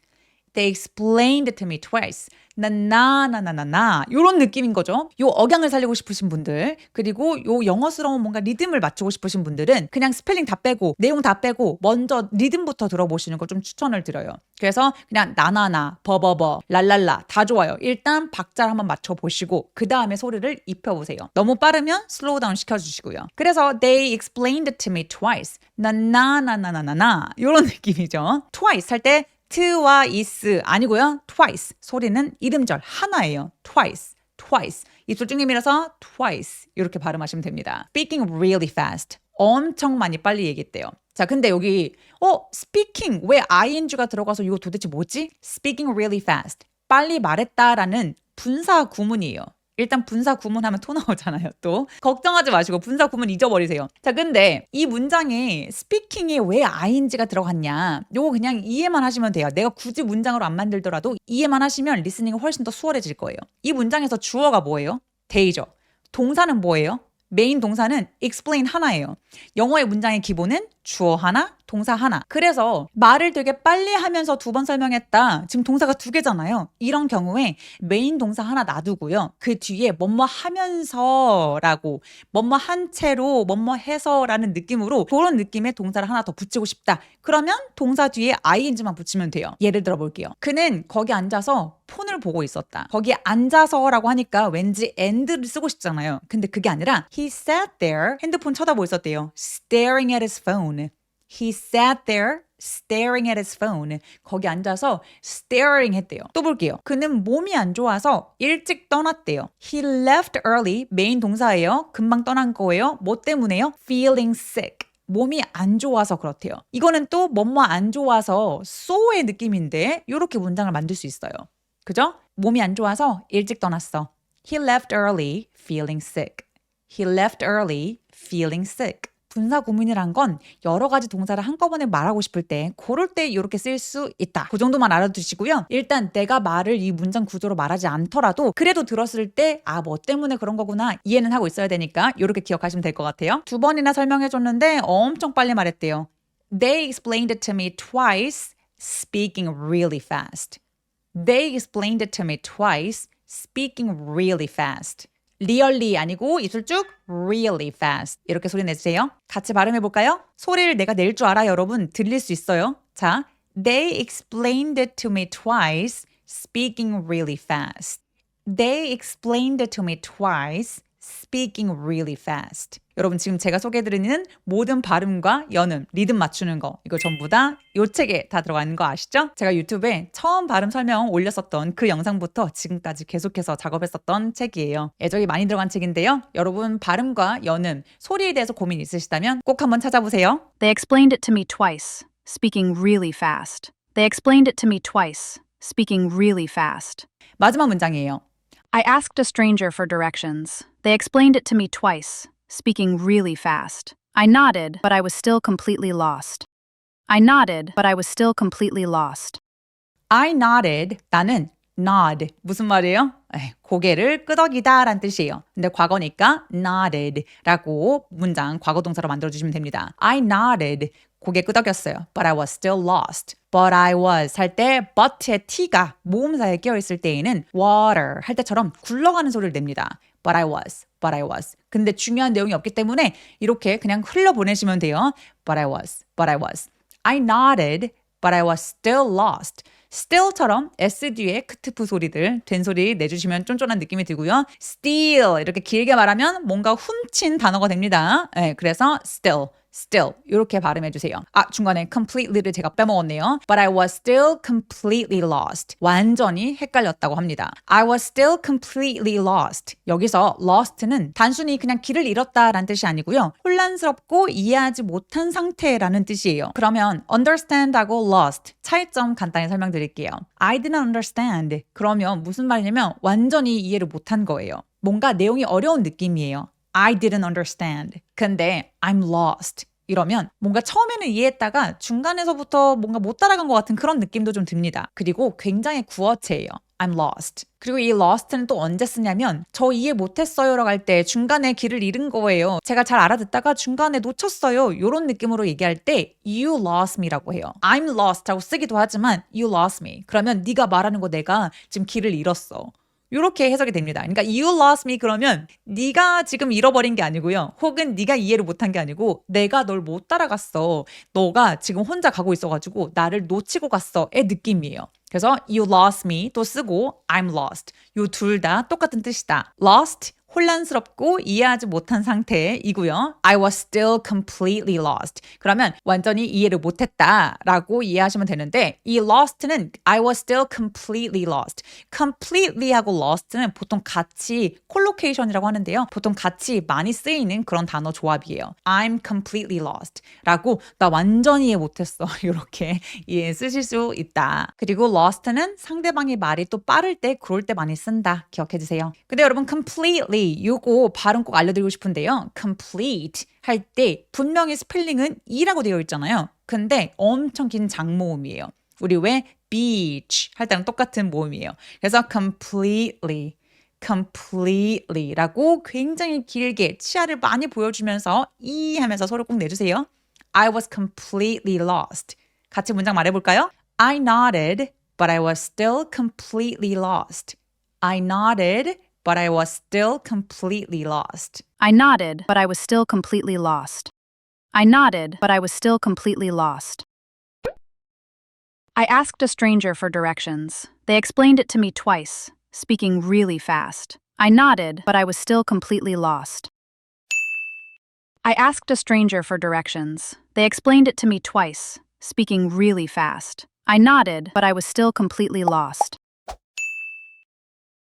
They explained it to me twice. 나 이런 느낌인 거죠. 요 억양을 살리고 싶으신 분들 그리고 요 영어스러운 뭔가 리듬을 맞추고 싶으신 분들은 그냥 스펠링 다 빼고 내용 다 빼고 먼저 리듬부터 들어보시는 걸 좀 추천을 드려요. 그래서 그냥 나나나 버버버 랄랄라 다 좋아요. 일단 박자를 한번 맞춰보시고 그 다음에 소리를 입혀보세요. 너무 빠르면 슬로우 다운 시켜주시고요. 그래서 They explained it to me twice. 나나나나나나 이런 느낌이죠. twice 할 때 t와 is 아니고요. twice. 소리는 이름절 하나예요. twice. twice. 입술 쭉 내밀어서 twice. 이렇게 발음하시면 됩니다. Speaking really fast. 엄청 많이 빨리 얘기했대요. 자, 근데 여기 speaking 왜 ing가 들어가서 이거 도대체 뭐지? Speaking really fast. 빨리 말했다라는 분사 구문이에요. 일단 분사 구문하면 토 나오잖아요. 또 걱정하지 마시고 분사 구문 잊어버리세요. 자, 근데 이 문장에 speaking에 왜 ing가 들어갔냐? 요거 그냥 이해만 하시면 돼요. 내가 굳이 문장으로 안 만들더라도 이해만 하시면 리스닝이 훨씬 더 수월해질 거예요. 이 문장에서 주어가 뭐예요? they죠. 동사는 뭐예요? 메인 동사는 explain 하나예요. 영어의 문장의 기본은 주어 하나, 동사 하나. 그래서 말을 되게 빨리 하면서 두 번 설명했다. 지금 동사가 두 개잖아요. 이런 경우에 메인 동사 하나 놔두고요. 그 뒤에 뭐뭐 하면서라고 뭐뭐 한 채로 뭐뭐 해서라는 느낌으로 그런 느낌의 동사를 하나 더 붙이고 싶다. 그러면 동사 뒤에 ing만 붙이면 돼요. 예를 들어 볼게요. 그는 거기 앉아서 폰을 보고 있었다. 거기 앉아서라고 하니까 왠지 and를 쓰고 싶잖아요. 근데 그게 아니라 he sat there 핸드폰 쳐다보고 있었대요. staring at his phone. He sat there staring at his phone. 거기 앉아서 staring 했대요. 또 볼게요. 그는 몸이 안 좋아서 일찍 떠났대요. He left early. 메인 동사예요. 금방 떠난 거예요. 뭐 때문에요? Feeling sick. 몸이 안 좋아서 그렇대요. 이거는 또 뭐뭐 안 좋아서 so의 느낌인데 이렇게 문장을 만들 수 있어요. 그죠? 몸이 안 좋아서 일찍 떠났어. He left early feeling sick. He left early feeling sick. 분사 구문이란 건 여러 가지 동사를 한꺼번에 말하고 싶을 때 그럴 때 이렇게 쓸 수 있다. 그 정도만 알아두시고요. 일단 내가 말을 이 문장 구조로 말하지 않더라도 그래도 들었을 때 뭐 때문에 그런 거구나 이해는 하고 있어야 되니까 이렇게 기억하시면 될 것 같아요. 두 번이나 설명해줬는데 엄청 빨리 말했대요. They explained it to me twice, speaking really fast. They explained it to me twice, speaking really fast. really 아니고 입술 쭉 really fast 이렇게 소리 내주세요. 같이 발음해 볼까요? 소리를 내가 낼 줄 알아요, 여러분. 들릴 수 있어요. 자, They explained it to me twice, speaking really fast. They explained it to me twice, speaking really fast. 여러분 지금 제가 소개해드리는 모든 발음과 연음, 리듬 맞추는 거 이거 전부 다 이 책에 다 들어가 있는 거 아시죠? 제가 유튜브에 처음 발음 설명 올렸었던 그 영상부터 지금까지 계속해서 작업했었던 책이에요. 애정이 많이 들어간 책인데요. 여러분 발음과 연음, 소리에 대해서 고민 있으시다면 꼭 한번 찾아보세요. They explained it to me twice, speaking really fast. They explained it to me twice, speaking really fast. 마지막 문장이에요. I asked a stranger for directions. They explained it to me twice, speaking really fast. I nodded, but I was still completely lost. I nodded, but I was still completely lost. I nodded. 나는 nod. 무슨 말이에요? 고개를 끄덕이다 라는 뜻이에요. 근데 과거니까 nodded 라고 문장 과거 동사로 만들어주시면 됩니다. I nodded. 고개 끄덕였어요. But I was still lost. But I was 할 때 but의 t가 모음사에 끼어있을 때에는 water 할 때처럼 굴러가는 소리를 냅니다. But I was. But I was. 근데 중요한 내용이 없기 때문에 이렇게 그냥 흘려보내시면 돼요. But I was. But I was. I nodded. But I was still lost. still처럼 S 뒤에 크트프 소리들, 된 소리 내주시면 쫀쫀한 느낌이 들고요. steal 이렇게 길게 말하면 뭔가 훔친 단어가 됩니다. 네, 그래서 still 이렇게 발음해 주세요. 중간에 completely를 제가 빼먹었네요. But I was still completely lost. 완전히 헷갈렸다고 합니다. I was still completely lost. 여기서 lost는 단순히 그냥 길을 잃었다라는 뜻이 아니고요. 혼란스럽고 이해하지 못한 상태라는 뜻이에요. 그러면 understand하고 lost 차이점 간단히 설명드릴게요. I didn't understand. 그러면 무슨 말이냐면 완전히 이해를 못한 거예요. 뭔가 내용이 어려운 느낌이에요. I didn't understand. 근데 I'm lost. 이러면 뭔가 처음에는 이해했다가 중간에서부터 뭔가 못 따라간 것 같은 그런 느낌도 좀 듭니다. 그리고 굉장히 구어체예요. I'm lost. 그리고 이 lost는 또 언제 쓰냐면 저 이해 못했어요라고 할 때 중간에 길을 잃은 거예요. 제가 잘 알아듣다가 중간에 놓쳤어요. 이런 느낌으로 얘기할 때 you lost me라고 해요. I'm lost라고 쓰기도 하지만 you lost me. 그러면 네가 말하는 거 내가 지금 길을 잃었어. 이렇게 해석이 됩니다. 그러니까 you lost me 그러면 네가 지금 잃어버린 게 아니고요. 혹은 네가 이해를 못한 게 아니고 내가 널 못 따라갔어. 너가 지금 혼자 가고 있어가지고 나를 놓치고 갔어의 느낌이에요. 그래서 you lost me 또 쓰고 I'm lost. 이 둘 다 똑같은 뜻이다. lost 혼란스럽고 이해하지 못한 상태이고요. I was still completely lost. 그러면 완전히 이해를 못했다라고 이해하시면 되는데 이 lost는 I was still completely lost. completely하고 lost는 보통 같이 콜로케이션이라고 하는데요. 보통 같이 많이 쓰이는 그런 단어 조합이에요. I'm completely lost 라고 나 완전히 이해 못했어. 이렇게 쓰실 수 있다. 그리고 lost는 상대방의 말이 또 빠를 때 그럴 때 많이 쓴다. 기억해 주세요. 근데 여러분 completely 이거 발음 꼭 알려드리고 싶은데요. complete 할 때 분명히 스펠링은 E라고 되어 있잖아요. 근데 엄청 긴 장모음이에요. 우리 왜 beach 할 때랑 똑같은 모음이에요. 그래서 completely라고 굉장히 길게 치아를 많이 보여주면서 E 하면서 소리 꼭 내주세요. I was completely lost. 같이 문장 말해볼까요? I nodded, but I was still completely lost. I nodded, but I was still completely lost. I nodded, but I was still completely lost. I nodded, but I was still completely lost. I asked a stranger for directions. They explained it to me twice, speaking really fast. I nodded, but I was still completely lost. I asked a stranger for directions. They explained it to me twice, speaking really fast. I nodded, but I was still completely lost.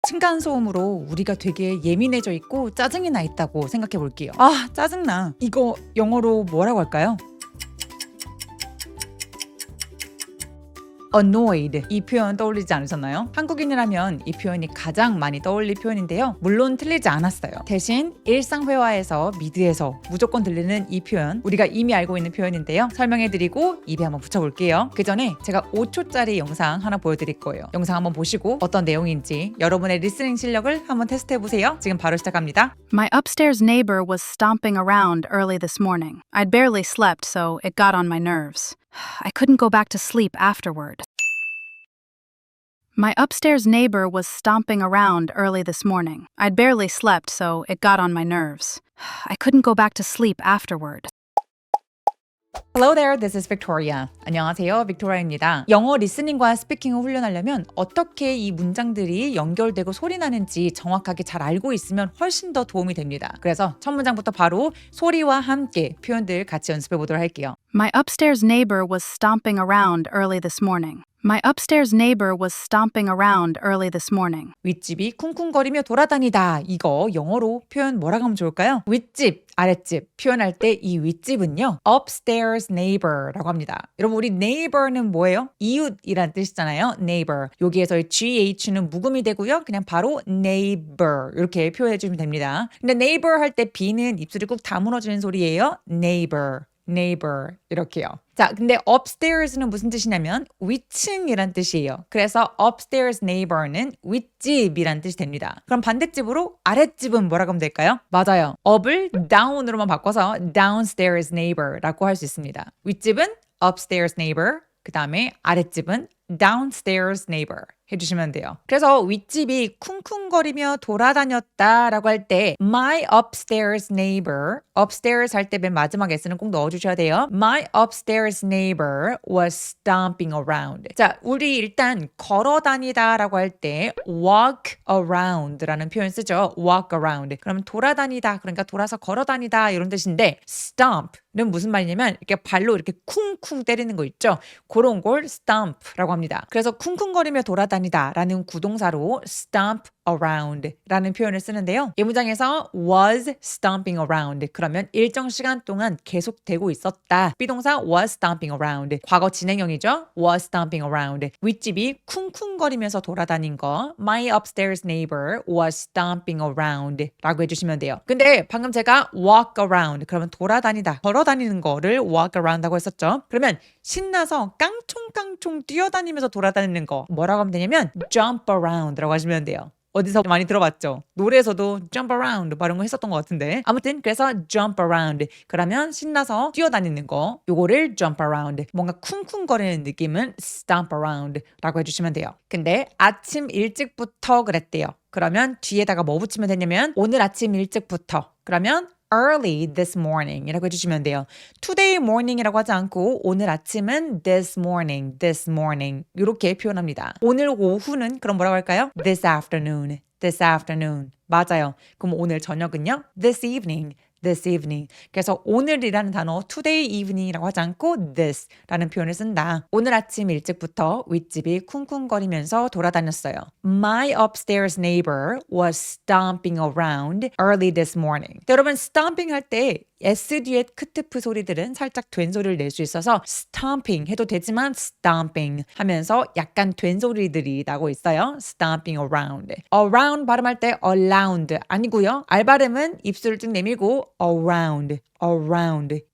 층간소음으로 우리가 되게 예민해져 있고 짜증이 나 있다고 생각해 볼게요. 짜증나. 이거 영어로 뭐라고 할까요? annoyed 이 표현 떠올리지 않으셨나요? 한국인이라면 이 표현이 가장 많이 떠올릴 표현인데요. 물론 틀리지 않았어요. 대신 일상회화에서 미드에서 무조건 들리는 이 표현 우리가 이미 알고 있는 표현인데요. 설명해드리고 입에 한번 붙여볼게요. 그 전에 제가 5초짜리 영상 하나 보여드릴 거예요. 영상 한번 보시고 어떤 내용인지 여러분의 리스닝 실력을 한번 테스트해보세요. 지금 바로 시작합니다. My upstairs neighbor was stomping around early this morning. I'd barely slept, so it got on my nerves. I couldn't go back to sleep afterward. My upstairs neighbor was stomping around early this morning. I'd barely slept, so it got on my nerves. I couldn't go back to sleep afterward. Hello there, this is Victoria. 안녕하세요, 빅토리아입니다. 영어 리스닝과 스피킹을 훈련하려면 어떻게 이 문장들이 연결되고 소리 나는지 정확하게 잘 알고 있으면 훨씬 더 도움이 됩니다. 그래서 첫 문장부터 바로 소리와 함께 표현들 같이 연습해 보도록 할게요. My upstairs neighbor was stomping around early this morning. My upstairs neighbor was stomping around early this morning. 윗집이 쿵쿵거리며 돌아다니다. 이거 영어로 표현 뭐라고 하면 좋을까요? 윗집, 아랫집 표현할 때 이 윗집은요. upstairs neighbor라고 합니다. 여러분 우리 neighbor는 뭐예요? 이웃이란 뜻이잖아요. neighbor. 여기에서의 GH는 묵음이 되고요. 그냥 바로 neighbor 이렇게 표현해 주시면 됩니다. 근데 neighbor 할 때 B는 입술이 꾹 다물어지는 소리예요. neighbor 이렇게요. 자, 자, 근데 upstairs는 무슨 뜻이냐면 위층이란 뜻이에요. 그래서 upstairs neighbor는 윗집이란 뜻이 됩니다. 그럼 반대집으로 아랫집은 뭐라고 하면 될까요? 맞아요. up을 down으로만 바꿔서 downstairs neighbor라고 할 수 있습니다. 윗집은 upstairs neighbor, 그 다음에 아랫집은 downstairs neighbor 해주시면 돼요. 그래서 윗집이 쿵쿵거리며 돌아다녔다라고 할 때 my upstairs neighbor, upstairs 할 때 맨 마지막에 S는 꼭 넣어주셔야 돼요. My upstairs neighbor was stomping around. 자, 우리 일단 걸어다니다라고 할 때 walk around라는 표현 쓰죠. walk around. 그러면 돌아다니다, 그러니까 돌아서 걸어다니다 이런 뜻인데 stomp는 무슨 말이냐면 이렇게 발로 이렇게 쿵쿵 때리는 거 있죠. 그런 걸 stomp라고 합니다. 그래서 쿵쿵거리며 돌아다니다 라는 구동사로 stomp around 라는 표현을 쓰는데요. 이 문장에서 was stomping around 그러면 일정 시간 동안 계속되고 있었다. 비동사 was stomping around 과거 진행형이죠. was stomping around 윗집이 쿵쿵거리면서 돌아다닌 거 My upstairs neighbor was stomping around 라고 해주시면 돼요. 근데 방금 제가 walk around 그러면 돌아다니다 걸어다니는 거를 walk around 하고 했었죠. 그러면 신나서 깡총깡총 뛰어다니면서 돌아다니는 거 뭐라고 하면 되냐면 jump around라고 하시면 돼요. 어디서 많이 들어봤죠? 노래에서도 jump around 이런 거 했었던 것 같은데 아무튼 그래서 jump around 그러면 신나서 뛰어다니는 거 요거를 jump around 뭔가 쿵쿵거리는 느낌은 stomp around 라고 해주시면 돼요. 근데 아침 일찍부터 그랬대요. 그러면 뒤에다가 뭐 붙이면 되냐면 오늘 아침 일찍부터 그러면 early this morning 이라고 해주시면 돼요. today morning이라고 하지 않고 오늘 아침은 this morning 이렇게 표현합니다. 오늘 오후는 그럼 뭐라고 할까요? this afternoon 맞아요. 그럼 오늘 저녁은요? this evening 그래서 오늘이라는 단어 today evening이라고 하지 않고 this라는 표현을 쓴다. 오늘 아침 일찍부터 윗집이 쿵쿵거리면서 돌아다녔어요. My upstairs neighbor was stomping around early this morning. 여러분 stomping 할 때 S 뒤에 크트프 소리들은 살짝 된 소리를 낼 수 있어서 stomping 해도 되지만 stomping 하면서 약간 된 소리들이 나고 있어요. stomping around. around 발음할 때 around 아니고요. 알 발음은 입술을 쭉 내밀고 around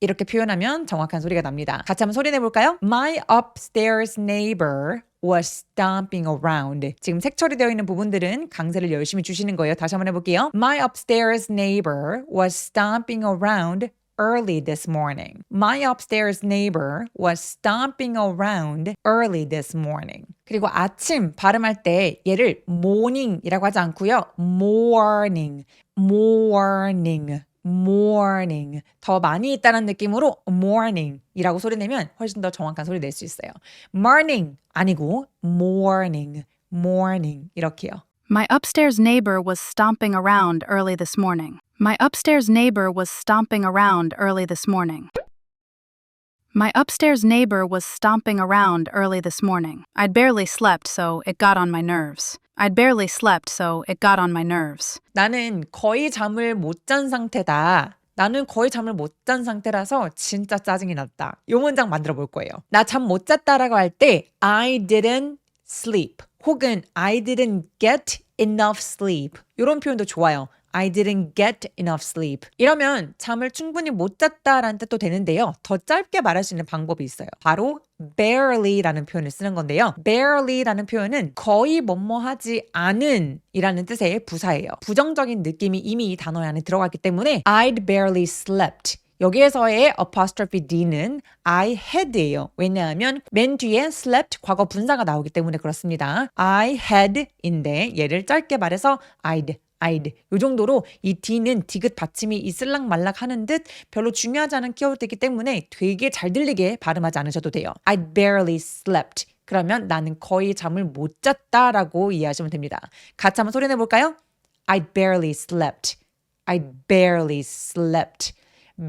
이렇게 표현하면 정확한 소리가 납니다. 같이 한번 소리 내볼까요? My upstairs neighbor was stomping around. 지금 색처리 되어 있는 부분들은 강세를 열심히 주시는 거예요. 다시 한번 해볼게요. My upstairs neighbor was stomping around early this morning. My upstairs neighbor was stomping around early this morning. 그리고 아침 발음할 때 얘를 morning이라고 하지 않고요. morning 더 많이 있다는 느낌으로 morning이라고 소리 내면 훨씬 더 정확한 소리 낼 수 있어요. morning 아니고 morning 이렇게요. My upstairs neighbor was stomping around early this morning. My upstairs neighbor was stomping around early this morning. My upstairs neighbor was stomping around early this morning. I'd barely slept, so it got on my nerves. 나는 거의 잠을 못 잔 상태다. 나는 거의 잠을 못 잔 상태라서 진짜 짜증이 났다. 이 문장 만들어 볼 거예요. 나 잠 못 잤다라고 할 때 I didn't sleep 혹은 I didn't get enough sleep 이런 표현도 좋아요. I didn't get enough sleep. 이러면 잠을 충분히 못 잤다라는 뜻도 되는데요. 더 짧게 말할 수 있는 방법이 있어요. 바로 barely라는 표현을 쓰는 건데요. barely라는 표현은 거의 뭐뭐하지 않은 이라는 뜻의 부사예요. 부정적인 느낌이 이미 이 단어 안에 들어갔기 때문에 I'd barely slept. 여기에서의 apostrophe D는 I had예요. 왜냐하면 맨 뒤에 slept 과거 분사가 나오기 때문에 그렇습니다. I had인데 얘를 짧게 말해서 I'd 이 정도로 이 D는 디귿 받침이 있을락 말락 하는 듯 별로 중요하지 않은 키워드이기 때문에 되게 잘 들리게 발음하지 않으셔도 돼요. I barely slept. 그러면 나는 거의 잠을 못 잤다라고 이해하시면 됩니다. 같이 한번 소리 내볼까요? I barely slept.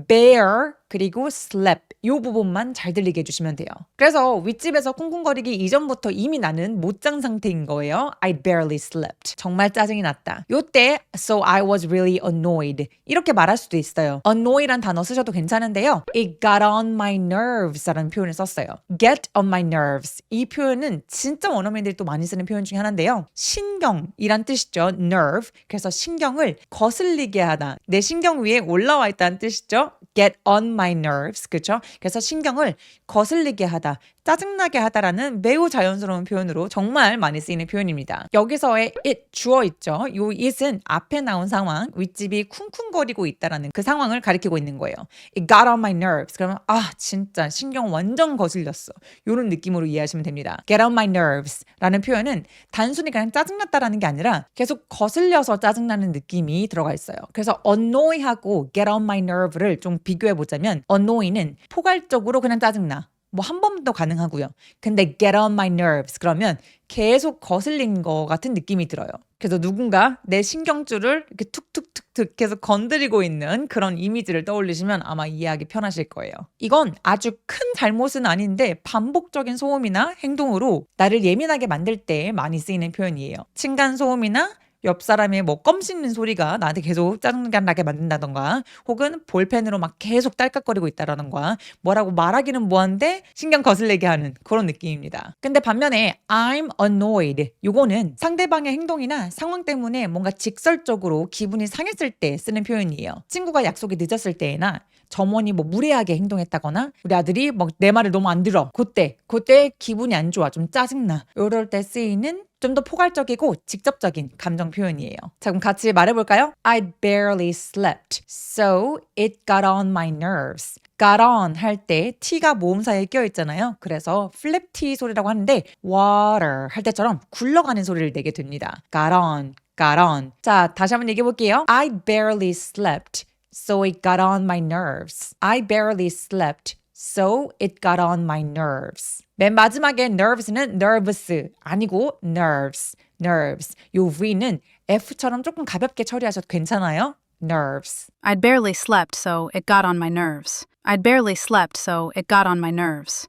bear 그리고 slept 이 부분만 잘 들리게 해주시면 돼요. 그래서 윗집에서 쿵쿵거리기 이전부터 이미 나는 못 잔 상태인 거예요. I barely slept. 정말 짜증이 났다. 요때 so I was really annoyed 이렇게 말할 수도 있어요. annoy란 단어 쓰셔도 괜찮은데요. It got on my nerves 라는 표현을 썼어요. get on my nerves 이 표현은 진짜 원어민들이 또 많이 쓰는 표현 중에 하나인데요. 신경이란 뜻이죠. nerve 그래서 신경을 거슬리게 하다. 내 신경 위에 올라와 있다는 뜻이죠. get on my nerves. 그렇죠? 그래서 신경을 거슬리게 하다, 짜증나게 하다라는 매우 자연스러운 표현으로 정말 많이 쓰이는 표현입니다. 여기서의 it 주어 있죠. 이 it은 앞에 나온 상황, 윗집이 쿵쿵거리고 있다라는 그 상황을 가리키고 있는 거예요. It got on my nerves. 그러면 진짜 신경 완전 거슬렸어. 이런 느낌으로 이해하시면 됩니다. Get on my nerves 라는 표현은 단순히 그냥 짜증났다라는 게 아니라 계속 거슬려서 짜증나는 느낌이 들어가 있어요. 그래서 annoy하고 get on my nerve를 좀 비교해 보자면 annoy는 포괄적으로 그냥 짜증나. 뭐 한 번도 가능하고요. 근데 get on my nerves 그러면 계속 거슬린 것 같은 느낌이 들어요. 그래서 누군가 내 신경줄을 이렇게 툭툭툭툭 계속 건드리고 있는 그런 이미지를 떠올리시면 아마 이해하기 편하실 거예요. 이건 아주 큰 잘못은 아닌데 반복적인 소음이나 행동으로 나를 예민하게 만들 때 많이 쓰이는 표현이에요. 층간소음이나 옆 사람의 뭐 껌 씹는 소리가 나한테 계속 짜증나게 만든다던가 혹은 볼펜으로 막 계속 딸깍거리고 있다라던가 뭐라고 말하기는 뭐한데 신경 거슬리게 하는 그런 느낌입니다. 근데 반면에 I'm annoyed 요거는 상대방의 행동이나 상황 때문에 뭔가 직설적으로 기분이 상했을 때 쓰는 표현이에요. 친구가 약속이 늦었을 때나 점원이 뭐 무례하게 행동했다거나 우리 아들이 막 내 말을 너무 안 들어. 그때 기분이 안 좋아. 좀 짜증나. 이럴 때 쓰이는 좀 더 포괄적이고 직접적인 감정 표현이에요. 자, 그럼 같이 말해볼까요? I barely slept, so it got on my nerves. got on 할 때 t가 모음사에 껴 있잖아요. 그래서 flip t 소리라고 하는데 water 할 때처럼 굴러가는 소리를 내게 됩니다. got on, got on. 자, 다시 한번 얘기해 볼게요. I barely slept, so it got on my nerves. I barely slept, so it got on my nerves. 맨 마지막에 nerves는 nervous 아니고 nerves, nerves. 요 V는 F처럼 조금 가볍게 처리하셔도 괜찮아요. nerves. I'd barely slept, so it got on my nerves. I'd barely slept, so it got on my nerves.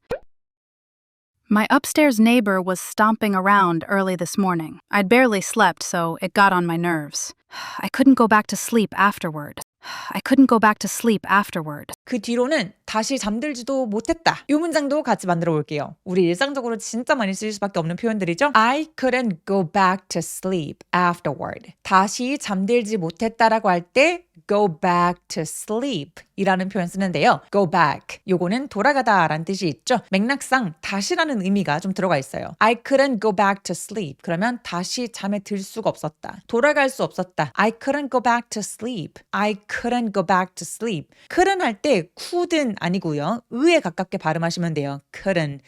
My upstairs neighbor was stomping around early this morning. I'd barely slept, so it got on my nerves. I couldn't go back to sleep afterward. I couldn't go back to sleep afterward. 그 뒤로는 다시 잠들지도 못했다. 이 문장도 같이 만들어 볼게요. 우리 일상적으로 진짜 많이 쓸 수밖에 없는 표현들이죠. I couldn't go back to sleep afterward. 다시 잠들지 못했다라고 할 때 go back to sleep 이라는 표현 쓰는데요. go back. 요거는 돌아가다 라는 뜻이 있죠. 맥락상 다시라는 의미가 좀 들어가 있어요. I couldn't go back to sleep. 그러면 다시 잠에 들 수가 없었다. 돌아갈 수 없었다. I couldn't go back to sleep. I couldn't go back to sleep. couldn't 할 때 couldn't 아니고요. 의에 가깝게 발음하시면 돼요. couldn't.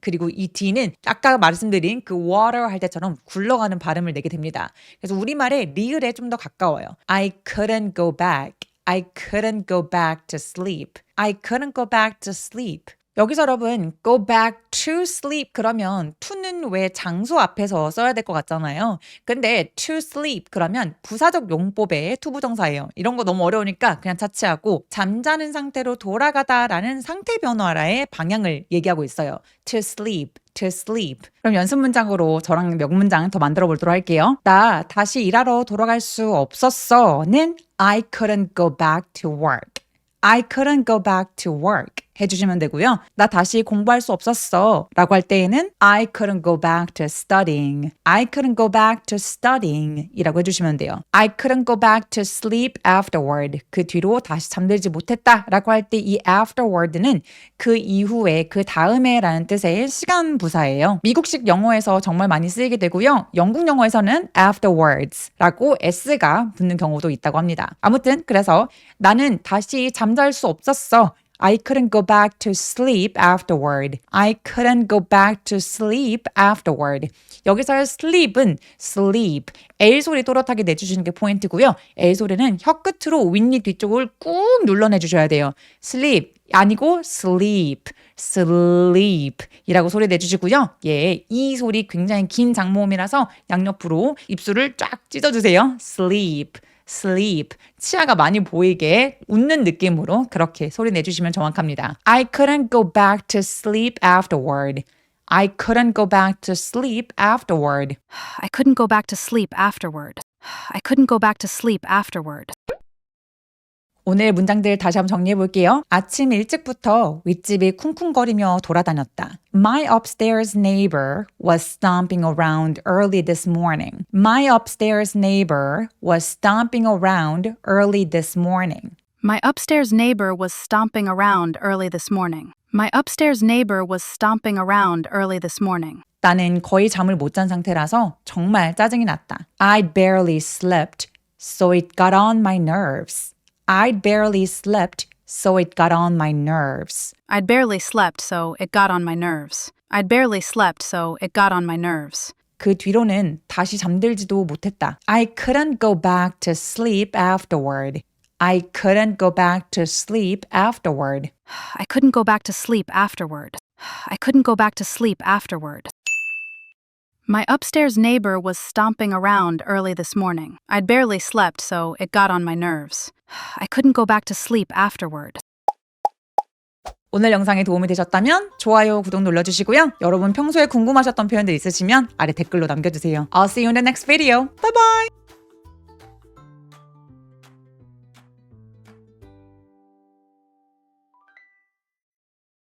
그리고 이 D는 아까 말씀드린 그 water 할 때처럼 굴러가는 발음을 내게 됩니다. 그래서 우리말의 리을에 좀 더 가까워요. I couldn't go back. I couldn't go back to sleep. I couldn't go back to sleep. 여기서 여러분 go back to sleep 그러면 to는 왜 장소 앞에서 써야 될 것 같잖아요. 근데 to sleep 그러면 부사적 용법의 투부정사예요. 이런 거 너무 어려우니까 그냥 차치하고 잠자는 상태로 돌아가다라는 상태 변화의 방향을 얘기하고 있어요. to sleep. to sleep. 그럼 연습 문장으로 저랑 몇 문장 더 만들어 보도록 할게요. 나 다시 일하러 돌아갈 수 없었어는 I couldn't go back to work. I couldn't go back to work 해주시면 되고요. 나 다시 공부할 수 없었어 라고 할 때에는 I couldn't go back to studying. I couldn't go back to studying 이라고 해주시면 돼요. I couldn't go back to sleep afterward. 그 뒤로 다시 잠들지 못했다 라고 할 때 이 afterward는 그 이후에 그 다음에 라는 뜻의 시간 부사예요. 미국식 영어에서 정말 많이 쓰이게 되고요. 영국 영어에서는 afterwards 라고 s가 붙는 경우도 있다고 합니다. 아무튼 그래서 나는 다시 잠잘 수 없었어. I couldn't go back to sleep afterward. I couldn't go back to sleep afterward. 여기서의 sleep은 sleep, L 소리 또렷하게 내주시는 게 포인트고요. L 소리는 혀 끝으로 윗니 뒤쪽을 꾹 눌러내주셔야 돼요. sleep 아니고 sleep, sleep 이라고 소리 내주시고요. 예, 이 소리 굉장히 긴 장모음이라서 양옆으로 입술을 쫙 찢어주세요. sleep. sleep. 치아가 많이 보이게 웃는 느낌으로 그렇게 소리 내주시면 정확합니다. I couldn't go back to sleep afterward. I couldn't go back to sleep afterward. I couldn't go back to sleep afterward. I couldn't go back to sleep afterward. 오늘 문장들 다시 한번 정리해 볼게요. 아침 일찍부터 윗집이 쿵쿵거리며 돌아다녔다. My upstairs neighbor was stomping around early this morning. My upstairs neighbor was stomping around early this morning. My upstairs neighbor was stomping around early this morning. My upstairs neighbor was stomping around early this morning. 나는 거의 잠을 못 잔 상태라서 정말 짜증이 났다. I barely slept, so it got on my nerves. I barely slept, so it got on my nerves. I'd barely slept, so it got on my nerves. I'd barely slept, so it got on my nerves. 그 뒤로는 다시 잠들지도 못했다. I couldn't go back to sleep afterward. I couldn't go back to sleep afterward. I couldn't go back to sleep afterward. I couldn't go back to sleep afterward. My upstairs neighbor was stomping around early this morning. I'd barely slept, so it got on my nerves. I couldn't go back to sleep afterward. 오늘 영상이 도움이 되셨다면 좋아요, 구독 눌러주시고요. 여러분 평소에 궁금하셨던 표현들 있으시면 아래 댓글로 남겨주세요. I'll see you in the next video. Bye bye!